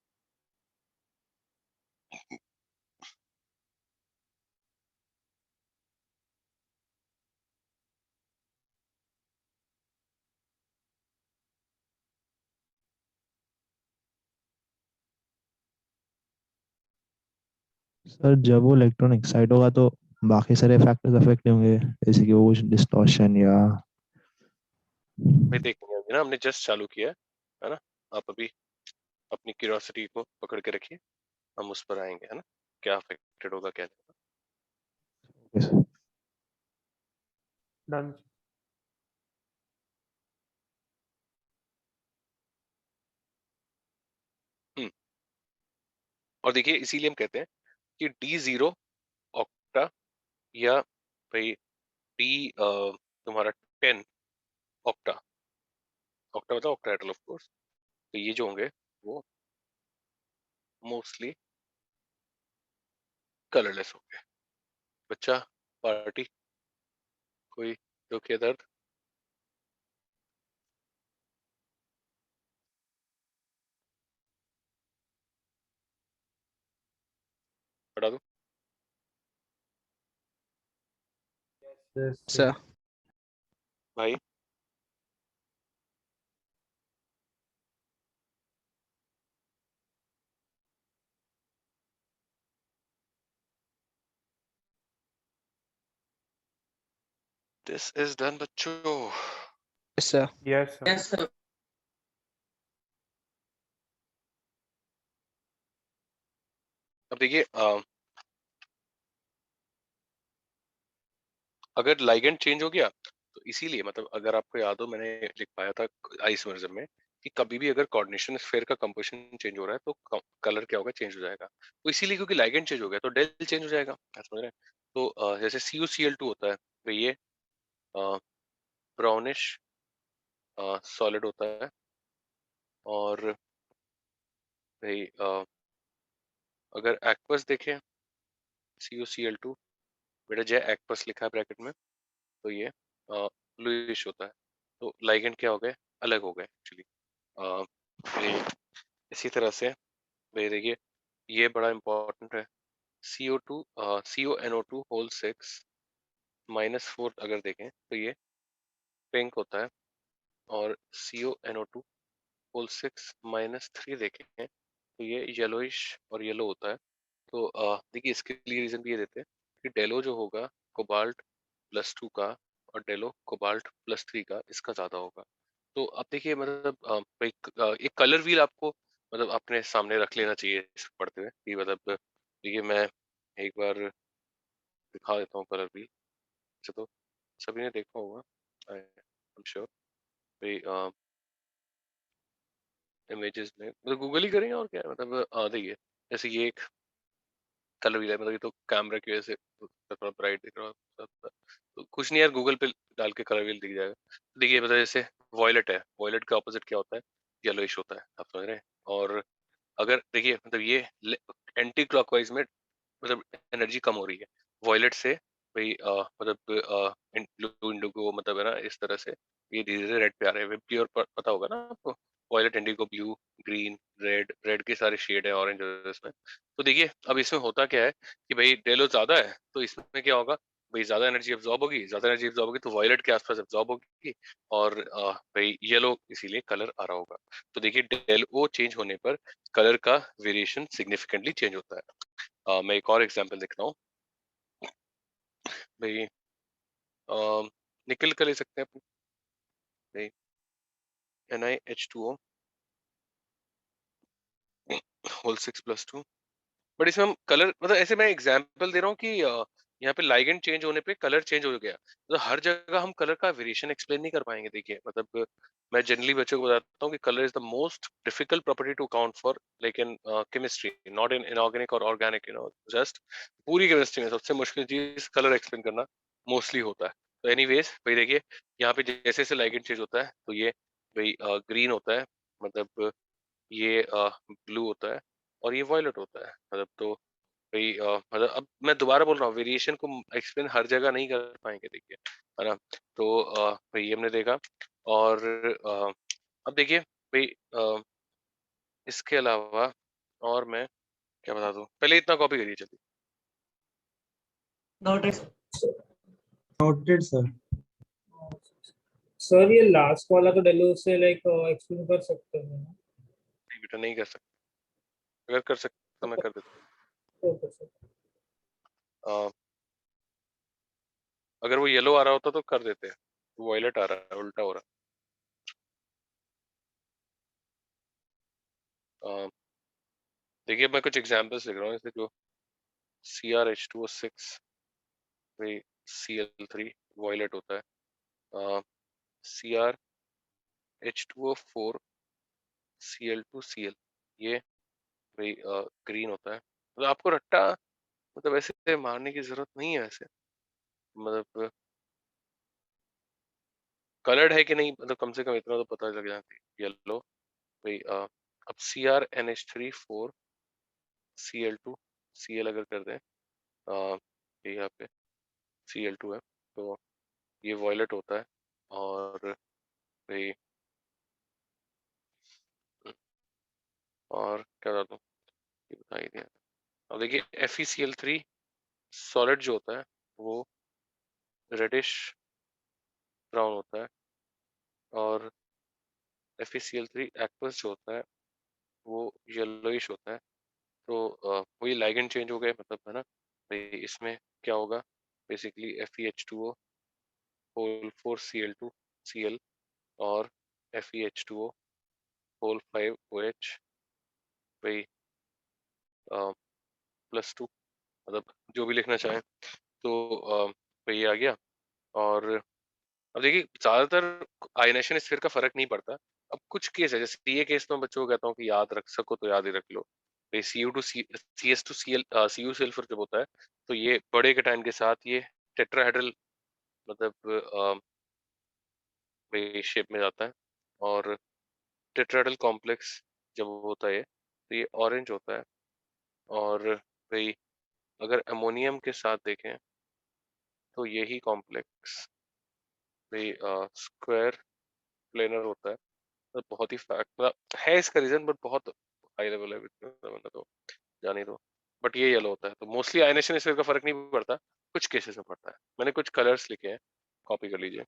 सर जब वो इलेक्ट्रॉन एक्साइट होगा तो बाकी सारे फैक्टर्स अफेक्ट होंगे, जैसे कि वो डिस्टॉर्शन या भाई देखेंगे अभी ना, हमने जस्ट चालू किया है ना। आप अभी अपनी क्यूरियोसिटी को पकड़ के रखिए, हम उस पर आएंगे, है ना, क्या अफेक्टेड होगा क्या नहीं। डन। हम्म, और देखिए इसीलिए हम कहते हैं कि D0 ऑक्टा, या भाई डी तुम्हारा 10 ऑक्टा, ऑक्टा मतलब ऑक्टाहेड्रल ऑफ कोर्स, तो ये जो होंगे वो मोस्टली कलरलेस होंगे। बच्चा पार्टी, कोई दुख या दर्द? पढ़ा दूं? यस सर भाई दिस इज डन बच्चों। Sir yes sir. Yes sir. अब देखिए अगर लाइगेंड चेंज हो गया तो इसीलिए, मतलब अगर आपको याद हो, मैंने लिख पाया था आइसोमरिज्म में कि कभी भी अगर कोऑर्डिनेशन स्फीयर का कंपोजिशन चेंज हो रहा है तो कलर क्या होगा? चेंज हो जाएगा। तो इसीलिए क्योंकि लाइगेंड चेंज हो गया तो डेल चेंज हो जाएगा, आप समझ रहे हैं? तो जैसे CuCl2 होता है तो ये ब्राउनिश सॉलिड होता है, और भाई अगर एक्वस देखें CuCl2, बेटा जय एक्वस लिखा है ब्रैकेट में, तो ये ब्लूइश होता है। तो लाइगेंड क्या हो गए? अलग हो गए एक्चुअली। इसी तरह से भाई देखिए, ये बड़ा इंपॉर्टेंट है। CO2 CONO2 होल 6 -4 अगर देखें तो ये पिंक होता है, और CONO2 होल 6 -3 देखें तो ये येलोइश और येलो होता है। तो देखिए इसके लिए रीजन भी ये देते हैं कि डेलो जो होगा कोबाल्ट +2 का, और डेलो कोबाल्ट +3 का, इसका ज्यादा होगा। तो अब देखिए मतलब एक कलर व्हील आपको मतलब अपने सामने रख लेना चाहिए इसको पढ़ते हुए, कि मतलब देखिए मैं एक बार दिखा देता हूँ कलर व्हील। अच्छा, तो सभी ने देखा होगा, आई एम श्योर भाई, इमेजेस में मतलब गूगल ही करेंगे और क्या है, मतलब देखिए जैसे ये एक कलर व्हील है, मतलब ये तो कैमरा की वजह से थोड़ा ब्राइट दिख रहा है, तो कुछ नहीं यार, गूगल पे डाल के कलर व्हील दिख जाएगा। देखिए मतलब जैसे वॉयलेट है, वॉयलेट का ऑपोजिट क्या होता है? येलोइश होता है, आप समझ रहे हैं? और अगर देखिए मतलब ये एंटी क्लॉकवाइज में मतलब एनर्जी कम हो रही है वॉयलेट से भाई, मतलब ब्लू इंडिगो मतलब है ना, इस तरह से ये धीरे धीरे रेड पे आ रहे हैं। प्योर पता होगा ना आपको, violet, indigo, blue, green, red, red के सारे शेड है, ऑरेंज इसमें। तो देखिए अब इसमें होता क्या है कि भाई डेलो ज्यादा है तो इसमें क्या होगा, भाई ज्यादा एनर्जी एब्जॉर्ब होगी, ज्यादा एनर्जी एब्जॉर्ब होगी तो वायलेट के आसपास एब्जॉर्ब होगी और भाई येलो इसीलिए कलर आ रहा होगा। तो देखिए डेल ओ चेंज होने पर कलर का वेरिएशन सिग्निफिकेंटली चेंज होता है। मैं एक और एग्जांपल देखता हूँ भाई, निकल का ले सकते हैं अपन, भाई NiH2O होल 6+2। बट इसमें हम कलर मतलब ऐसे मैं एग्जांपल दे रहा हूँ कि यहाँ पे लाइगेंड चेंज होने पे कलर चेंज हो गया, तो हर जगह हम कलर का वेरिएशन एक्सप्लेन नहीं कर पाएंगे। देखिए मतलब मैं जनरली बच्चों को बताता हूँ कि colour is the most difficult property to account for, like in chemistry, not in inorganic और ऑर्गेनिक, जस्ट पूरी केमिस्ट्री में सबसे मुश्किल चीज कलर एक्सप्लेन करना मोस्टली होता है। तो एनीवेज भाई देखिए यहाँ पे जैसे जैसे लाइगेंड चेंज होता है तो ये भाई ग्रीन होता है, मतलब ये ब्लू होता है और ये वॉयलेट होता है, मतलब तो भाई मतलब अब मैं दोबारा बोल रहा हूँ वेरिएशन को एक्सप्लेन हर जगह नहीं कर पाएंगे देखिए, है ना। तो भाई ये हमने देखा और अब देखिए भाई इसके अलावा और मैं क्या बता दूं, पहले इतना कॉपी करिए चलिए। Noted, sir. सर ये लास्ट वाला तो डेलो से लाइक एक्सप्लेन कर सकते हैं ना? नहीं बेटा नहीं कर सकते, अगर कर सकते तो मैं कर देता। Okay sir. अगर वो येलो आ रहा होता तो कर देते हैं, वॉयलेट आ रहा है, उल्टा हो रहा है। देखिए मैं कुछ एग्जांपल्स लिख रहा हूँ, जैसे जो CrH2O6 भाई Cl3 वॉयलेट होता है, CrH2O4 Cl2Cl ये भाई ग्रीन होता है। मतलब आपको रट्टा मतलब ऐसे मारने की जरूरत नहीं है, ऐसे मतलब कलर्ड है कि नहीं, मतलब कम से कम इतना तो पता लग जाती है। येलो भाई अब CrNH3 4 Cl2Cl अगर कर दें, ये यहाँ पे Cl2 है तो ये वॉयलेट होता है और भाई और क्या बता दूं, ये बता ही दिया। अब देखिए FeCl3 सॉलिड जो होता है वो रेडिश ब्राउन होता है और FeCl3 एक्वस जो होता है वो येलोइश होता है। तो वही लाइगेंड चेंज हो गए मतलब, है ना। भाई इसमें क्या होगा, बेसिकली FeH2O होल 4 Cl2Cl और FeH2O होल 5 OH भाई +2, मतलब जो भी लिखना चाहें तो भाई ये आ गया। और अब देखिए ज्यादातर आयनेशन स्फीयर का फर्क नहीं पड़ता। अब कुछ केस है, जैसे ये केस तो मैं बच्चों को कहता हूँ कि याद रख सको तो याद ही रख लो। भाई CS2Cl Cu सल्फर जब होता है तो ये बड़े केटायन के साथ ये टेट्राहेड्रल मतलब भाई शेप में जाता है और टेट्राहेड्रल कॉम्प्लेक्स जब होता है तो ये ऑरेंज होता है। और भाई अगर अमोनियम के साथ देखें तो यही कॉम्प्लेक्स भाई स्क्वायर प्लेनर होता है। तो बहुत ही फैक्ट मतलब है इसका रीजन, बट बहुत हाई लेवल है, मतलब तो जाने दो। बट ये येलो होता है तो मोस्टली आयनेशन इसमें का फर्क नहीं पड़ता, कुछ केसेस में पड़ता है। मैंने कुछ कलर्स लिखे हैं, कॉपी कर लीजिए।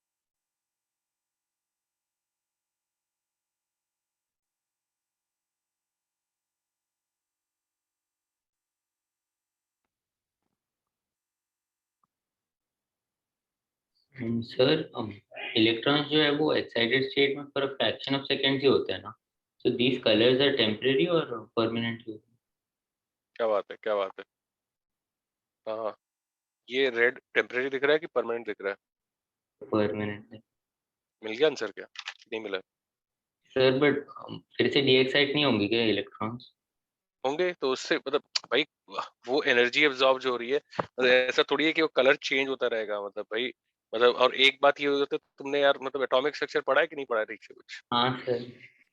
सर इलेक्ट्रॉन्स जो है वो एक्साइटेड स्टेट में फॉर फ्रैक्शन ऑफ सेकेंड्स ही होते हैं ना, so these colors are temporary or permanently? क्या बात है, क्या बात है। हाँ ये रेड टेम्परेरी दिख रहा है कि परमानेंट दिख रहा है? Permanently मिल गया आंसर क्या, नहीं मिला? सर, बट फिर से डीएक्साइट नहीं होंगे क्या इलेक्ट्रॉन्स? होंगे तो उससे मतलब भाई वो एनर्जी एब्जॉर्ब जो हो रही है, मतलब ऐसा थोड़ी है कि वो कलर चेंज होता रहेगा, मतलब भाई मतलब। और एक बात ये हो जाती है, तुमने यार मतलब एटॉमिक स्ट्रक्चर पढ़ा है कि नहीं पढ़ा है ठीक से कुछ? हाँ सर।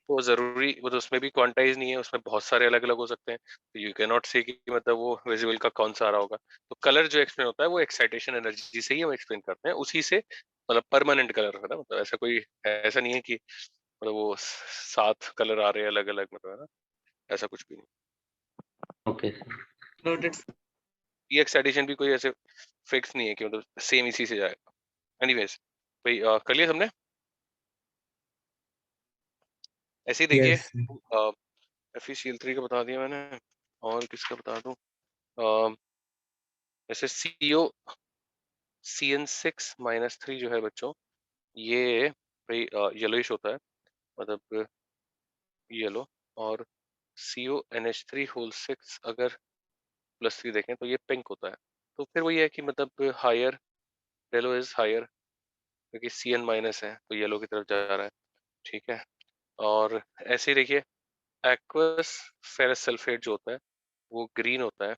वो जरूरी मतलब उसमें भी क्वांटाइज नहीं है, उसमें बहुत सारे अलग अलग हो सकते हैं, तो यू कैन नॉट से कि मतलब वो विजिबल का कौन सा आ रहा होगा। तो कलर जो एक्सप्लेन होता है वो एक्साइटेशन एनर्जी से ही हम एक्सप्लेन करते हैं, उसी से मतलब परमानेंट कलर है ना, मतलब ऐसा कोई ऐसा नहीं है कि मतलब वो 7 कलर आ रहे हैं अलग अलग, मतलब है ना, ऐसा कुछ भी नहीं। Okay Noted. EX एडिशन भी कोई ऐसे फिक्स नहीं है कि मतलब सेम इसी से जाएगा। एनीवेज भाई कर लिया सबने? ऐसे ही देखिए Yes. FeCl3 का बता दिया मैंने, और किसका बता दूं, जैसे CnO(CN6 - 3) जो है बच्चों, ये भाई येलोइश होता है, मतलब येलो, और CONH3(6) अगर +3 देखें तो ये पिंक होता है। तो फिर वही है कि मतलब हायर, येलो इज हायर, क्योंकि Cn- है तो येलो की तरफ जा रहा है, ठीक है। और ऐसे ही देखिए एक्वस फेरस सल्फेट जो होता है वो ग्रीन होता है,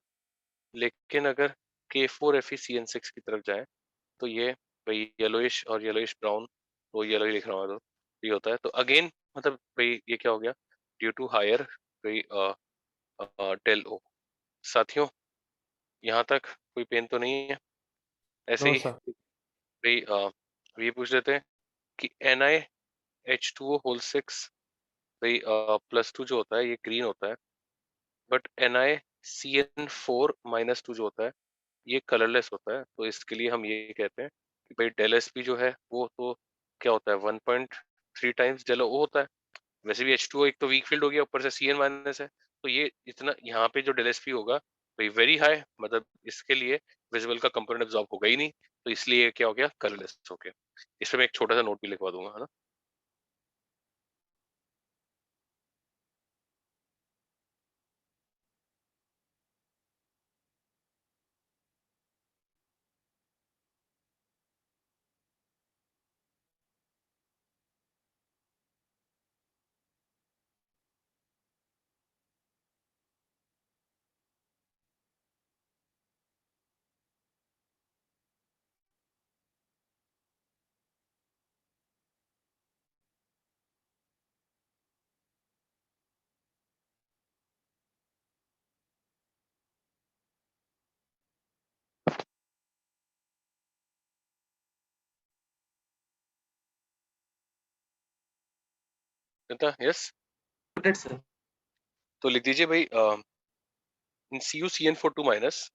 लेकिन अगर K4FeCN6 की तरफ जाए तो ये भाई येलोइश और येलोइश ब्राउन, तो येलो ही लिख रहा हूँ तो ये होता है। तो अगेन मतलब भाई ये क्या हो गया, ड्यू टू हायर भाई डेल ओ। साथियों यहाँ तक कोई पेन तो नहीं है? ऐसे नो ही सर। भाई ये पूछ लेते हैं कि NiH2O6 भाई +2 जो होता है ये ग्रीन होता है, बट NiCN4 - 2 जो होता है ये कलरलेस होता है। तो इसके लिए हम ये कहते हैं कि भाई डेल एस पी जो है वो तो क्या होता है, 1.3 टाइम्स डेल ओ होता है। वैसे भी H2O एक तो वीक फील्ड हो गया, ऊपर से Cn- है, तो ये इतना यहाँ पे जो डेल एस पी होगा भाई वेरी हाई, मतलब इसके लिए विजिबल का कंपोनेंट एब्जॉर्ब होगा ही नहीं, तो इसलिए क्या हो गया, कलरलेस हो गया। इस पे मैं एक छोटा सा नोट भी लिखवा दूंगा, है ना। Yes, Noted, sir. तो लिख दीजिए भाई इन CuCN4 2-,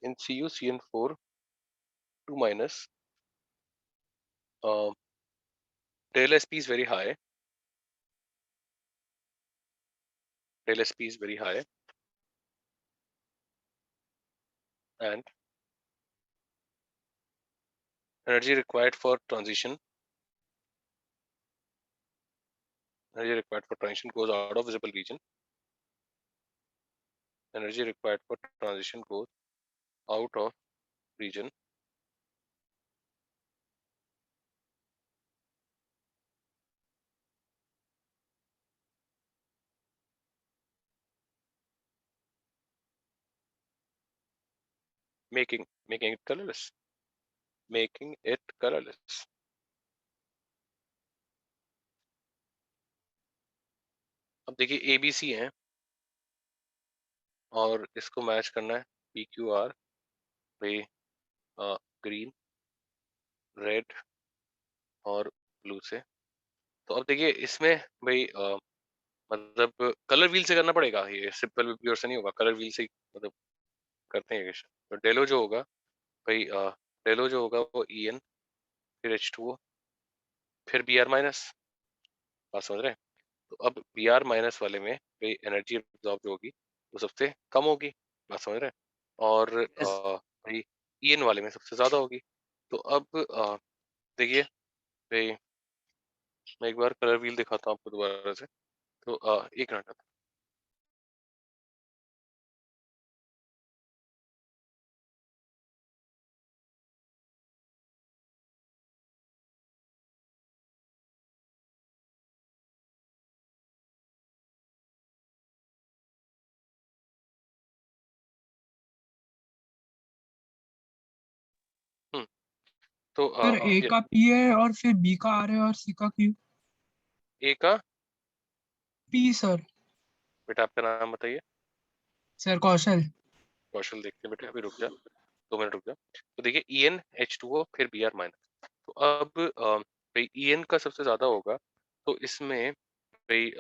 in CuCN4 2-, del SP is very high, del SP is very high, and energy required for transition goes out of visible region. Energy required for transition goes out of region. Making it colorless. Making it colorless. अब देखिए ABC है और इसको match करना है PQR भाई green, red और blue से। तो अब देखिए इसमें भाई मतलब कलर व्हील से करना पड़ेगा, ये सिंपल प्योर से नहीं होगा, कलर व्हील से ही मतलब करते हैं क्वेश्चन। तो डेलो जो होगा भाई डेलो जो होगा वो EN, फिर H2O, फिर Br-, बात समझ रहे हैं। तो अब Br- वाले में भाई एनर्जी एब्जॉर्ब जो होगी वो सबसे कम होगी, बात समझ रहे हैं। और Yes. भाई EN वाले में सबसे ज्यादा होगी। तो अब देखिए भाई मैं एक बार कलर व्हील दिखाता हूँ आपको दोबारा से। तो एक मिनट, तो सर ए का पी है और फिर बी का आर है और सी का क्यू। ए का पी सर। बेटा आपका नाम बताइए। सर कौशल। कौशल, देखते हैं बेटा, अभी रुक जा, 2 मिनट रुक जा। तो देखिए EN H2O फिर Br-। तो अब भाई EN का सबसे ज्यादा होगा, तो इसमें भाई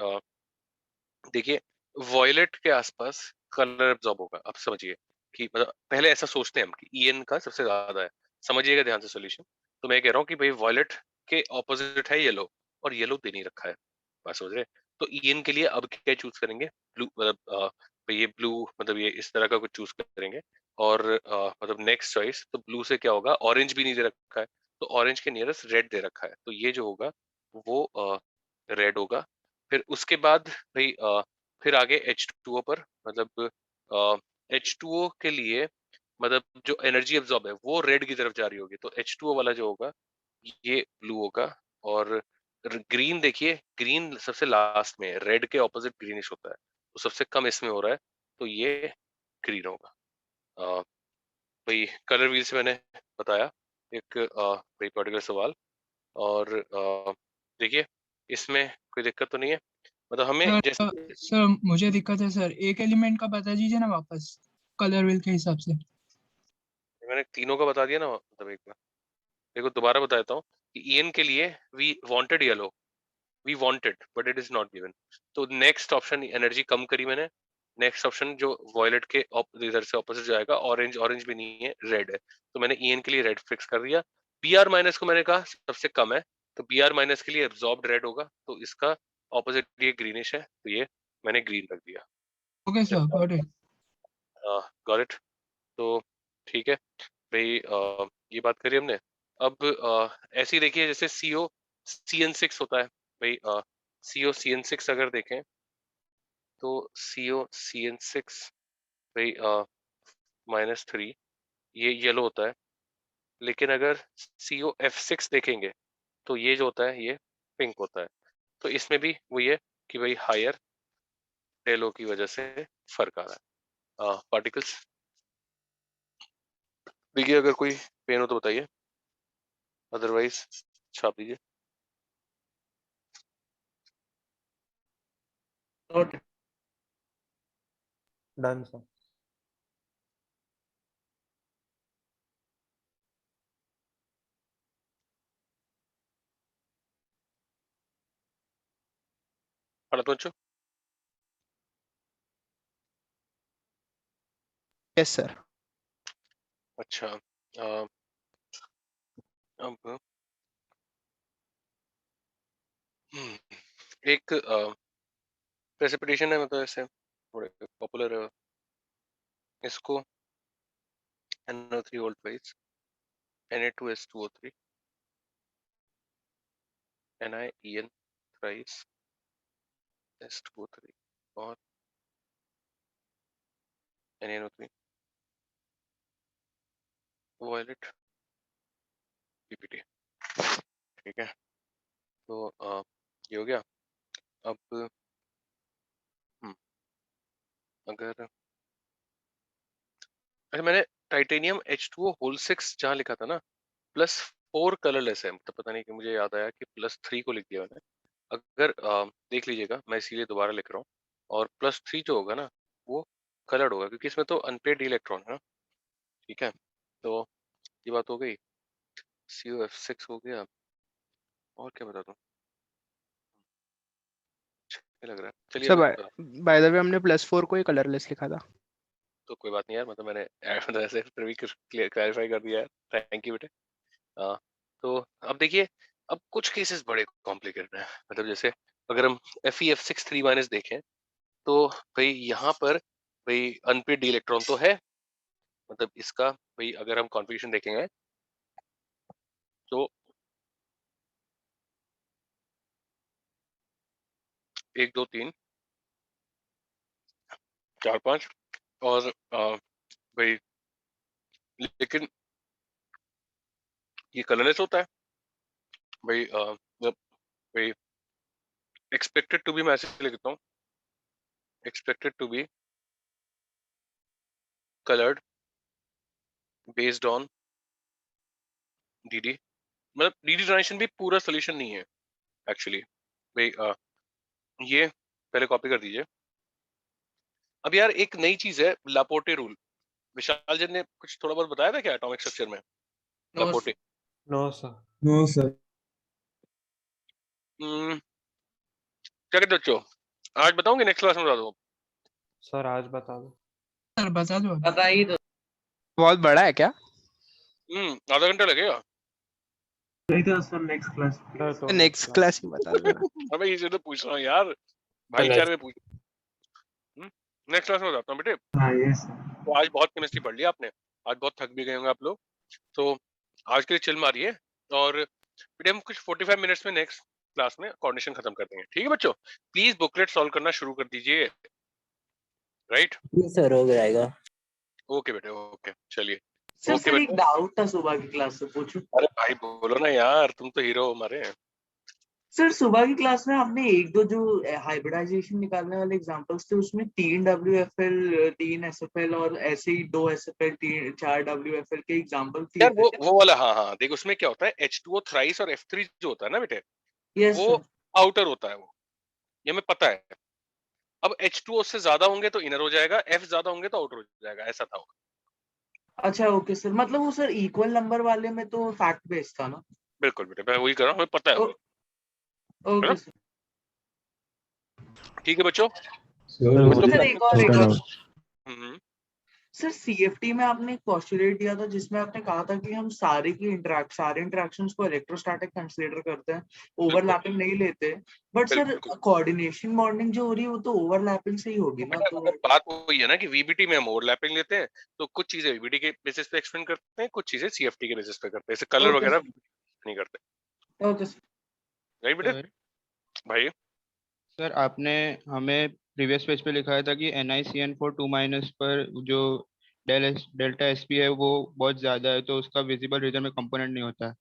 देखिए वॉयलेट के आसपास कलर एब्जॉर्ब होगा। आप समझिए कि मतलब पहले ऐसा सोचते हैं हम कि EN का सबसे ज्यादा है। समझिएगा ध्यान से सॉल्यूशन। तो मैं कह रहा हूँ कि भाई वॉयलेट के ऑपोजिट है येलो, और येलो दे नहीं रखा है, बात समझ रहे हैं? तो EN के लिए अब क्या चूज करेंगे? ब्लू, मतलब भाई ये ब्लू, मतलब ये इस तरह का कुछ चूज करेंगे। और मतलब नेक्स्ट चॉइस तो ब्लू से क्या होगा, ऑरेंज भी नहीं दे रखा है, तो ऑरेंज के नियरेस्ट रेड दे रखा है, तो ये जो होगा वो रेड होगा। फिर उसके बाद भाई फिर आगे H2O पर, मतलब H2O के लिए मतलब जो एनर्जी एब्जॉर्ब है वो रेड की तरफ जा रही होगी, तो H2O वाला जो होगा ये ब्लू होगा। और ग्रीन देखिए, ग्रीन सबसे लास्ट में है, रेड के ऑपोजिट ग्रीनिश होता है, तो सबसे कम इसमें हो रहा है, तो ये ग्रीन होगा। अ, भाई कलर व्हील से मैंने बताया एक भाई पर्टिकुलर सवाल। और देखिए इसमें कोई दिक्कत तो नहीं है, मतलब हमें जैसे सर मुझे दिक्कत है सर, एक एलिमेंट का बता दीजिए ना वापस कलर व्हील के हिसाब से। मैंने तीनों का बता दिया ना, मतलब एक बार देखो दोबारा बता देता हूँ कि EN के लिए we wanted yellow, we wanted but it is not given, तो नेक्स्ट ऑप्शन एनर्जी कम करी मैंने। नेक्स्ट ऑप्शन जो वॉयलेट के इधर से ऑपोजिट जाएगा, ऑरेंज, ऑरेंज भी नहीं है, रेड है, तो मैंने EN के लिए रेड फिक्स कर दिया। BR माइनस को मैंने कहा सबसे कम है, तो BR माइनस के लिए एब्जॉर्ब्ड रेड होगा, तो इसका ऑपोजिट ये ग्रीनिश है, तो ये मैंने ग्रीन रख दिया। Okay sir, got it. Got it. तो ठीक है भाई, ये बात करी हमने। अब ऐसे ही देखिए जैसे COCN6 होता है भाई, COCN6 अगर देखें तो COCN6 भाई -3 ये येलो होता है, लेकिन अगर COF6 देखेंगे तो ये जो होता है ये पिंक होता है, तो इसमें भी वही है कि भाई हायर टेलो की वजह से फर्क आ रहा है। पार्टिकल्स देखिए, अगर कोई पेन हो तो बताइए, अदरवाइज छाप दीजिए। Note. Done sir. पढ़ा तो बच्चों? Yes sir. अच्छा, अब एक प्रेसिपिटेशन है, मतलब ऐसे थोड़े पॉपुलर है, इसको NO3 volt wise Na2S2O3 NiEN thrice S2O3 और NaNO3 वॉयलेट PPT। ठीक है, तो ये हो गया। अब अगर अच्छा, मैंने टाइटेनियम H2O होल 6 जहाँ लिखा था ना, +4 कलरलेस है, तो पता नहीं कि मुझे याद आया कि +3 को लिख दिया मैंने। अगर देख लीजिएगा, मैं इसीलिए दोबारा लिख रहा हूँ, और +3 जो होगा ना वो कलर्ड होगा, क्योंकि इसमें तो अनपेड इलेक्ट्रॉन है ना। ठीक है, तो ये बात हो गई। COF6 हो गया, और क्या बता दूं, क्या लग रहा है, चलिए सर मैं बाय द वे हमने +4 को ही कलरलेस लिखा था। तो कोई बात नहीं यार, मतलब मैंने मतलब ऐसे फिर भी क्लैरिफाई कर दिया है, थैंक यू बेटे। तो अब देखिए, अब कुछ केसेस बड़े कॉम्प्लिकेटेड हैं, मतलब जैसे अगर हम FeF6 3- देखें, तो भाई यहाँ पर भाई अनपेड इलेक्ट्रॉन तो है, मतलब इसका भाई अगर हम कॉन्फ़िगरेशन देखेंगे तो 1 2 3 4 5, और भाई लेकिन ये कलरलेस होता है भाई, मतलब भाई एक्सपेक्टेड टू बी, मैं ऐसे लिखता हूँ, expected to be coloured based on DD, मतलब DD ट्रांजिशन भी पूरा सोल्यूशन नहीं है एक्चुअली भाई। ये पहले कॉपी कर दीजिए। अब यार एक नई चीज है, लापोर्टे रूल। विशाल जन ने कुछ थोड़ा बहुत बताया था क्या एटॉमिक स्ट्रक्चर में? No, Laporte, no sir. No, sir. क्या कहते हो बच्चों, आज बताऊंगे नेक्स्ट क्लास में बता दो? सर आज बता दो। सर बता दो अभी। बता ही दो। बहुत बड़ा है क्या? आधा घंटा लगेगा। नहीं तो सर नेक्स्ट क्लास। तो नेक्स्ट क्लास ही बता दो ना। अबे इसे तो पूछ रहा हूँ यार, भाईचारे में पूछ। नेक्स्ट क्लास में बताता हूँ बेटे। हाँ यस तो आज बहुत केमिस्ट्री पढ़ लिया आपने, आज बहुत थक भी गए होंगे आप लोग, तो आज के लिए चिल मारिए और बेटे हम कुछ 45 मिनट्स में नेक्स्ट क्लास में कोऑर्डिनेशन खत्म कर देंगे। ठीक है बच्चों, प्लीज बुकलेट सॉल्व करना शुरू कर दीजिए। राइट सर हो जाएगा। ओके बेटे ओके, चलिए सर ओके सर एक बेटे। डाउट था सुबह की क्लास से पूछूं? अरे भाई बोलो ना यार, तुम तो हीरो हो हमारे। सर सुबह की क्लास में हमने एक दो जो हाइब्रिडाइजेशन निकालने वाले एग्जांपल्स थे उसमें 3 WFL 3 SFL और ऐसे ही 2 SFL 4 WFL के एग्जांपल दिए यार थे। वो वाला, हाँ देख उसमें क्या होता है, H2O थ्राइस और F3 जो होता है ना बेटे, यस वो आउटर होता है, वो ये हमें पता है। अब H2O से ज्यादा होंगे तो इनर हो जाएगा, F ज्यादा होंगे तो आउटर हो जाएगा, ऐसा था वो। अच्छा ओके सर, मतलब वो सर इक्वल नंबर वाले में तो फैक्ट बेस्ड था ना? बिल्कुल बेटे, मैं वही कर रहा हूँ, हमें पता है वो। Okay sir. ठीक है बच्चों। सर एक और हम्म सर CFT में आपने एक पोस्टुलेट दिया था जिसमें आपने कहा था कि हम सारे इंटरेक्शंस को इलेक्ट्रोस्टैटिक कंसीडर करते हैं, ओवरलैपिंग नहीं लेते। बट सर कोऑर्डिनेशन बॉन्डिंग जो हो रही है वो तो ओवरलैपिंग से ही होगी ना? तो बात वही है ना कि VBT में हम ओवरलैपिंग लेते हैं, तो कुछ चीजें VBT के बेसिस पे एक्सप्लेन करते हैं, कुछ चीजें CFT के बेसिस पे करते हैं, जैसे कलर वगैरह नहीं करते। Okay sir. राइट बेटे भाई। सर आपने हमें प्रीवियस पेज पे लिखाया था कि NiCN4 2- पर जो डेल्टा SP है वो बहुत ज्यादा है, तो उसका विजिबल रीजन में कंपोनेंट नहीं होता है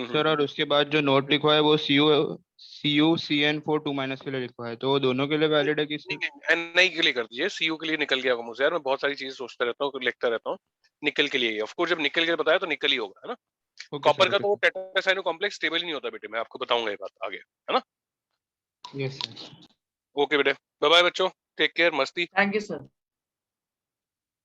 सर। और उसके बाद जो नोट लिखा है वो CuCN4 2- के लिए लिखा है, तो वो दोनों के लिए वैलिड है कि NI के लिए कर दीजिए, CU के लिए निकल गया होगा मुझे यार, मैं बहुत सारी चीजें सोचता रहता हूँ, लिखता रहता हूँ। निकल के लिए, ऑफ कोर्स जब निकल के बताया तो निकल ही होगा, है ना। कॉपर का तो वो टेट्रासाइनो कॉम्प्लेक्स स्टेबल ही नहीं होता बेटे, मैं आपको बताऊंगा ये बात आगे, है ना। Yes sir. ओके बेटे, बाय बाय बच्चों, टेक केयर, मस्ती। Thank you sir.